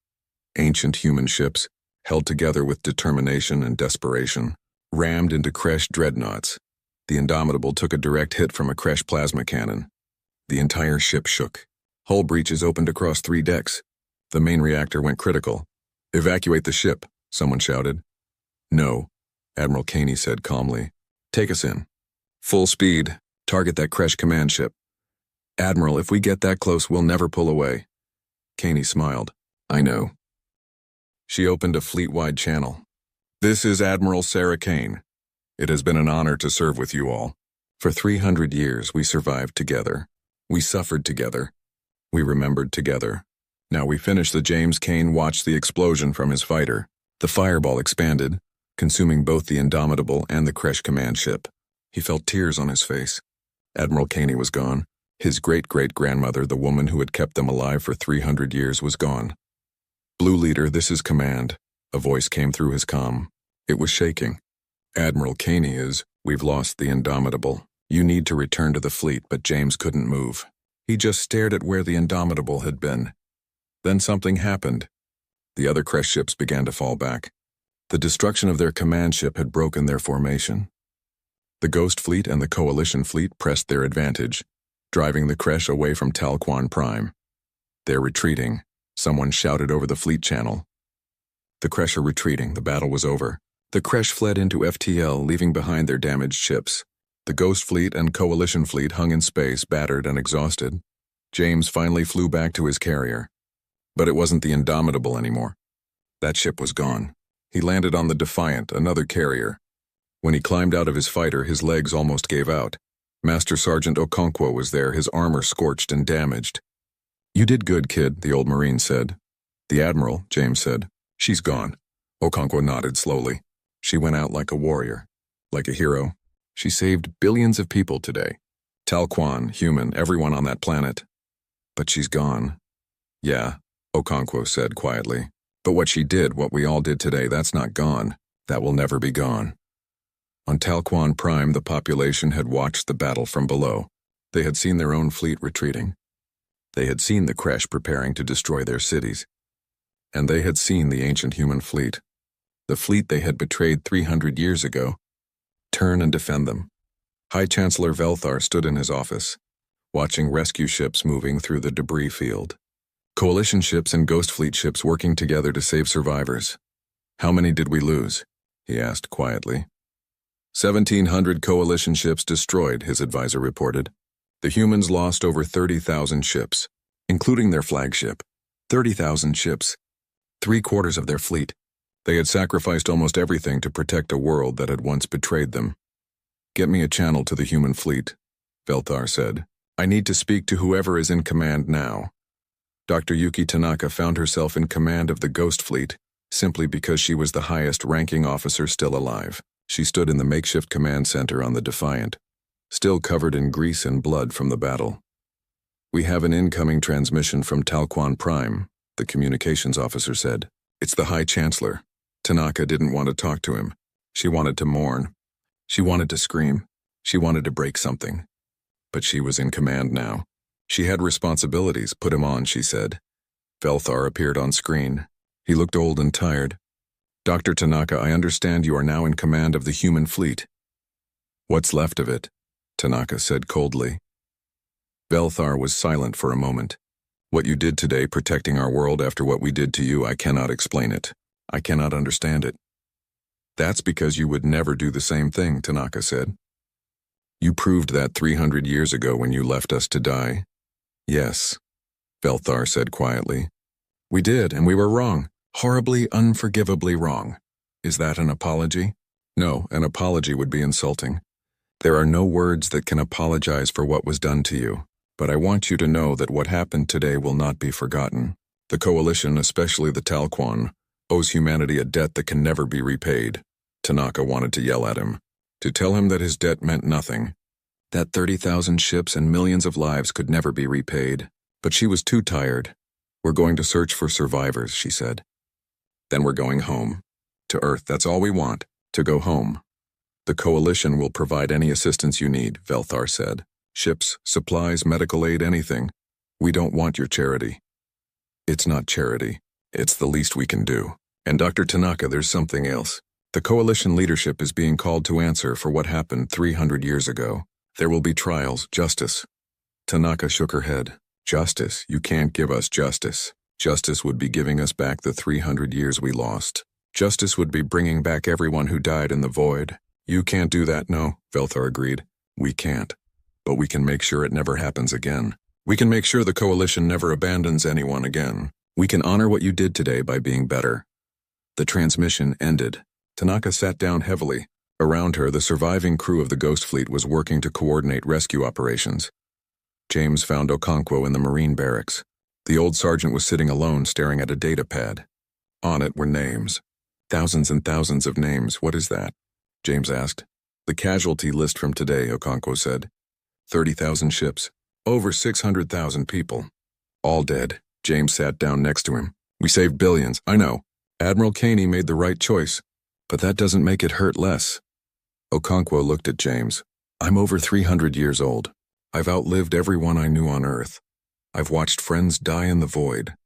Ancient human ships, held together with determination and desperation, rammed into Kresh dreadnoughts. The Indomitable took a direct hit from a Kresh plasma cannon. The entire ship shook. Hull breaches opened across 3 decks. The main reactor went critical. "Evacuate the ship," someone shouted. "No," Admiral Caney said calmly. "Take us in. Full speed. Target that Kresh command ship." "Admiral, if we get that close, we'll never pull away." Caney smiled. "I know." She opened a fleet-wide channel. "This is Admiral Sarah Kane. It has been an honor to serve with you all. For 300 years, we survived together. We suffered together. We remembered together. Now we finish." The James Kane watched the explosion from his fighter. The fireball expanded, consuming both the Indomitable and the Kresh command ship. He felt tears on his face. Admiral Caney was gone. His great-great-grandmother, the woman who had kept them alive for 300 years, was gone. "Blue Leader, this is command." A voice came through his comm. It was shaking. "Admiral Caney is, we've lost the Indomitable. You need to return to the fleet," but James couldn't move. He just stared at where the Indomitable had been. Then something happened. The other Kresh ships began to fall back. The destruction of their command ship had broken their formation. The Ghost Fleet and the Coalition fleet pressed their advantage, driving the Kresh away from Talquan Prime. "They're retreating," someone shouted over the fleet channel. The Kresh are retreating. The battle was over. The Kresh fled into FTL, leaving behind their damaged ships. The Ghost Fleet and Coalition fleet hung in space, battered and exhausted. James finally flew back to his carrier. But it wasn't the Indomitable anymore. That ship was gone. He landed on the Defiant, another carrier. When he climbed out of his fighter, his legs almost gave out. Master Sergeant Okonkwo was there, his armor scorched and damaged. "You did good, kid," the old Marine said. "The Admiral," James said. "She's gone." Okonkwo nodded slowly. "She went out like a warrior, like a hero. She saved billions of people today. Talquan, human, everyone on that planet. But she's gone." "Yeah," Okonkwo said quietly. "But what she did, what we all did today, that's not gone. That will never be gone." On Talquan Prime, the population had watched the battle from below. They had seen their own fleet retreating. They had seen the crash preparing to destroy their cities. And they had seen the ancient human fleet, the fleet they had betrayed 300 years ago, turn and defend them. High Chancellor Velthar stood in his office, watching rescue ships moving through the debris field. Coalition ships and Ghost Fleet ships working together to save survivors. "How many did we lose?" he asked quietly. 1,700 coalition ships destroyed, his advisor reported. The humans lost over 30,000 ships, including their flagship. 30,000 ships. 3/4 of their fleet. They had sacrificed almost everything to protect a world that had once betrayed them. "Get me a channel to the human fleet," Velthar said. "I need to speak to whoever is in command now." Dr. Yuki Tanaka found herself in command of the Ghost Fleet simply because she was the highest-ranking officer still alive. She stood in the makeshift command center on the Defiant, still covered in grease and blood from the battle. "We have an incoming transmission from Talquan Prime," the communications officer said. "It's the High Chancellor." Tanaka didn't want to talk to him. She wanted to mourn. She wanted to scream. She wanted to break something. But she was in command now. She had responsibilities. "Put him on," she said. Velthar appeared on screen. He looked old and tired. "Dr. Tanaka, I understand you are now in command of the human fleet." "What's left of it?" Tanaka said coldly. Velthar was silent for a moment. "What you did today, protecting our world after what we did to you, I cannot explain it. I cannot understand it." "That's because you would never do the same thing," Tanaka said. "You proved that 300 years ago when you left us to die." "Yes," Velthar said quietly. "We did, and we were wrong. Horribly, unforgivably wrong. Is that an apology?" "No, an apology would be insulting. There are no words that can apologize for what was done to you. But I want you to know that what happened today will not be forgotten. The Coalition, especially the Talquan, owes humanity a debt that can never be repaid." Tanaka wanted to yell at him, to tell him that his debt meant nothing, that 30,000 ships and millions of lives could never be repaid. But she was too tired. "We're going to search for survivors," she said. "Then we're going home. To Earth, that's all we want, to go home. The Coalition will provide any assistance you need," Velthar said. "Ships, supplies, medical aid, anything. We don't want your charity." "It's not charity. It's the least we can do. And Dr. Tanaka, there's something else. The Coalition leadership is being called to answer for what happened 300 years ago. There will be trials, justice." Tanaka shook her head. "Justice? You can't give us justice. Justice would be giving us back the 300 years we lost. Justice would be bringing back everyone who died in the void." "You can't do that, no," Velthar agreed. "We can't. But we can make sure it never happens again. We can make sure the Coalition never abandons anyone again. We can honor what you did today by being better." The transmission ended. Tanaka sat down heavily. Around her, the surviving crew of the Ghost Fleet was working to coordinate rescue operations. James found Okonkwo in the Marine barracks. The old sergeant was sitting alone, staring at a data pad. On it were names. "Thousands and thousands of names. What is that?" James asked. "The casualty list from today," Okonkwo said. 30,000 ships. Over 600,000 people. All dead. James sat down next to him. "We saved billions, I know. Admiral Caney made the right choice. But that doesn't make it hurt less." Okonkwo looked at James. "I'm over 300 years old. I've outlived everyone I knew on Earth. I've watched friends die in the void.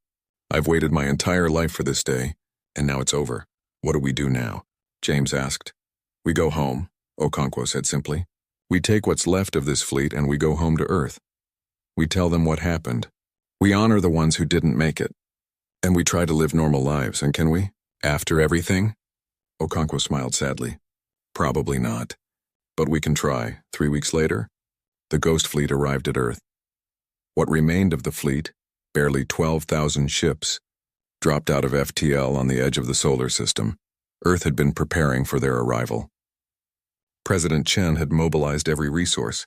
I've waited my entire life for this day, and now it's over. What do we do now?" James asked. "We go home," Okonkwo said simply. "We take what's left of this fleet and we go home to Earth. We tell them what happened. We honor the ones who didn't make it. And we try to live normal lives, and can we? After everything?" Okonkwo smiled sadly. "Probably not. But we can try." 3 weeks later, the Ghost Fleet arrived at Earth. What remained of the fleet, barely 12,000 ships, dropped out of FTL on the edge of the solar system. Earth had been preparing for their arrival. President Chen had mobilized every resource.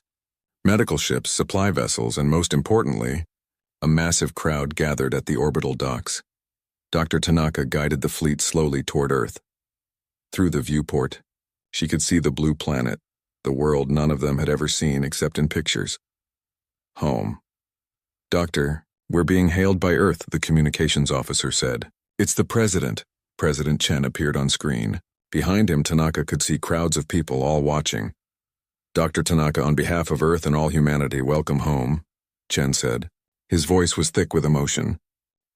Medical ships, supply vessels, and most importantly, a massive crowd gathered at the orbital docks. Dr. Tanaka guided the fleet slowly toward Earth. Through the viewport, she could see the blue planet, the world none of them had ever seen except in pictures. Home. "Doctor, we're being hailed by Earth," the communications officer said. "It's the President." President Chen appeared on screen. Behind him, Tanaka could see crowds of people all watching. "Dr. Tanaka, on behalf of Earth and all humanity, welcome home," Chen said. His voice was thick with emotion.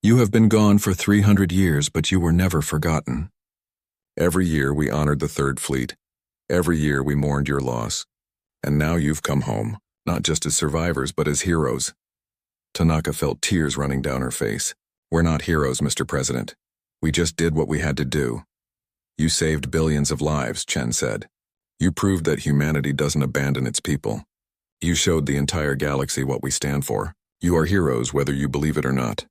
"You have been gone for 300 years, but you were never forgotten. Every year we honored the Third Fleet. Every year we mourned your loss. And now you've come home, not just as survivors, but as heroes." Tanaka felt tears running down her face. "We're not heroes, Mr. President. We just did what we had to do." "You saved billions of lives," Chen said. "You proved that humanity doesn't abandon its people. You showed the entire galaxy what we stand for. You are heroes whether you believe it or not."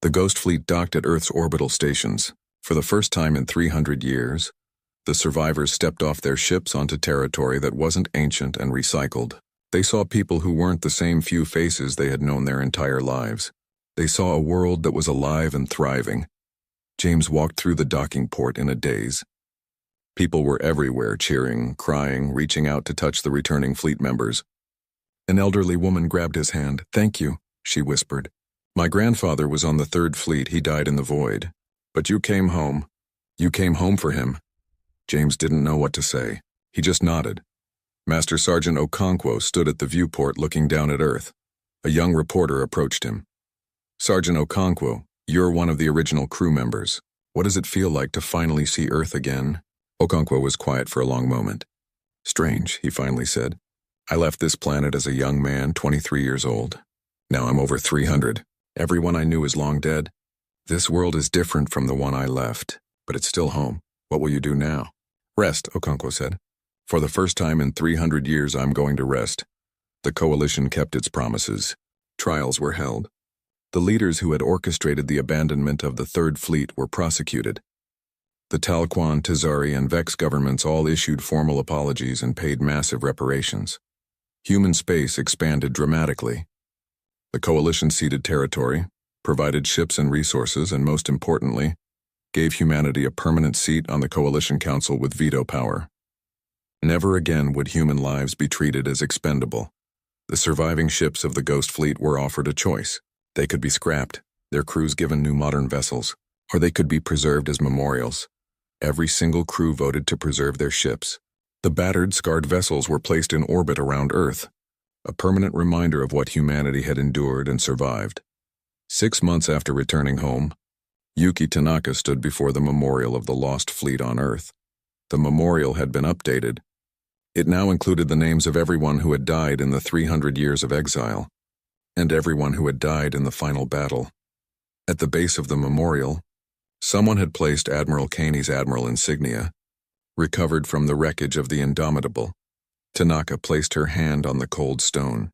The Ghost Fleet docked at Earth's orbital stations. For the first time in 300 years, the survivors stepped off their ships onto territory that wasn't ancient and recycled. They saw people who weren't the same few faces they had known their entire lives. They saw a world that was alive and thriving. James walked through the docking port in a daze. People were everywhere, cheering, crying, reaching out to touch the returning fleet members. An elderly woman grabbed his hand. "Thank you," she whispered. "My grandfather was on the Third Fleet. He died in the void. But you came home. You came home for him." James didn't know what to say. He just nodded. Master Sergeant Okonkwo stood at the viewport looking down at Earth. A young reporter approached him. "Sergeant Okonkwo, you're one of the original crew members. What does it feel like to finally see Earth again?" Okonkwo was quiet for a long moment. "Strange," he finally said. "I left this planet as a young man, 23 years old. Now I'm over 300. Everyone I knew is long dead. This world is different from the one I left, but it's still home. What will you do now?" "Rest," Okonkwo said. "For the first time in 300 years, I'm going to rest." The coalition kept its promises. Trials were held. The leaders who had orchestrated the abandonment of the Third Fleet were prosecuted. The Talquan, Tazari, and Vex governments all issued formal apologies and paid massive reparations. Human space expanded dramatically. The coalition ceded territory, provided ships and resources, and most importantly, gave humanity a permanent seat on the Coalition Council with veto power. Never again would human lives be treated as expendable. The surviving ships of the Ghost Fleet were offered a choice. They could be scrapped, their crews given new modern vessels, or they could be preserved as memorials. Every single crew voted to preserve their ships. The battered, scarred vessels were placed in orbit around Earth, a permanent reminder of what humanity had endured and survived. 6 months after returning home, Yuki Tanaka stood before the memorial of the lost fleet on Earth. The memorial had been updated. It now included the names of everyone who had died in the 300 years of exile, and everyone who had died in the final battle. At the base of the memorial, someone had placed Admiral Kaney's admiral insignia, recovered from the wreckage of the Indomitable. Tanaka placed her hand on the cold stone.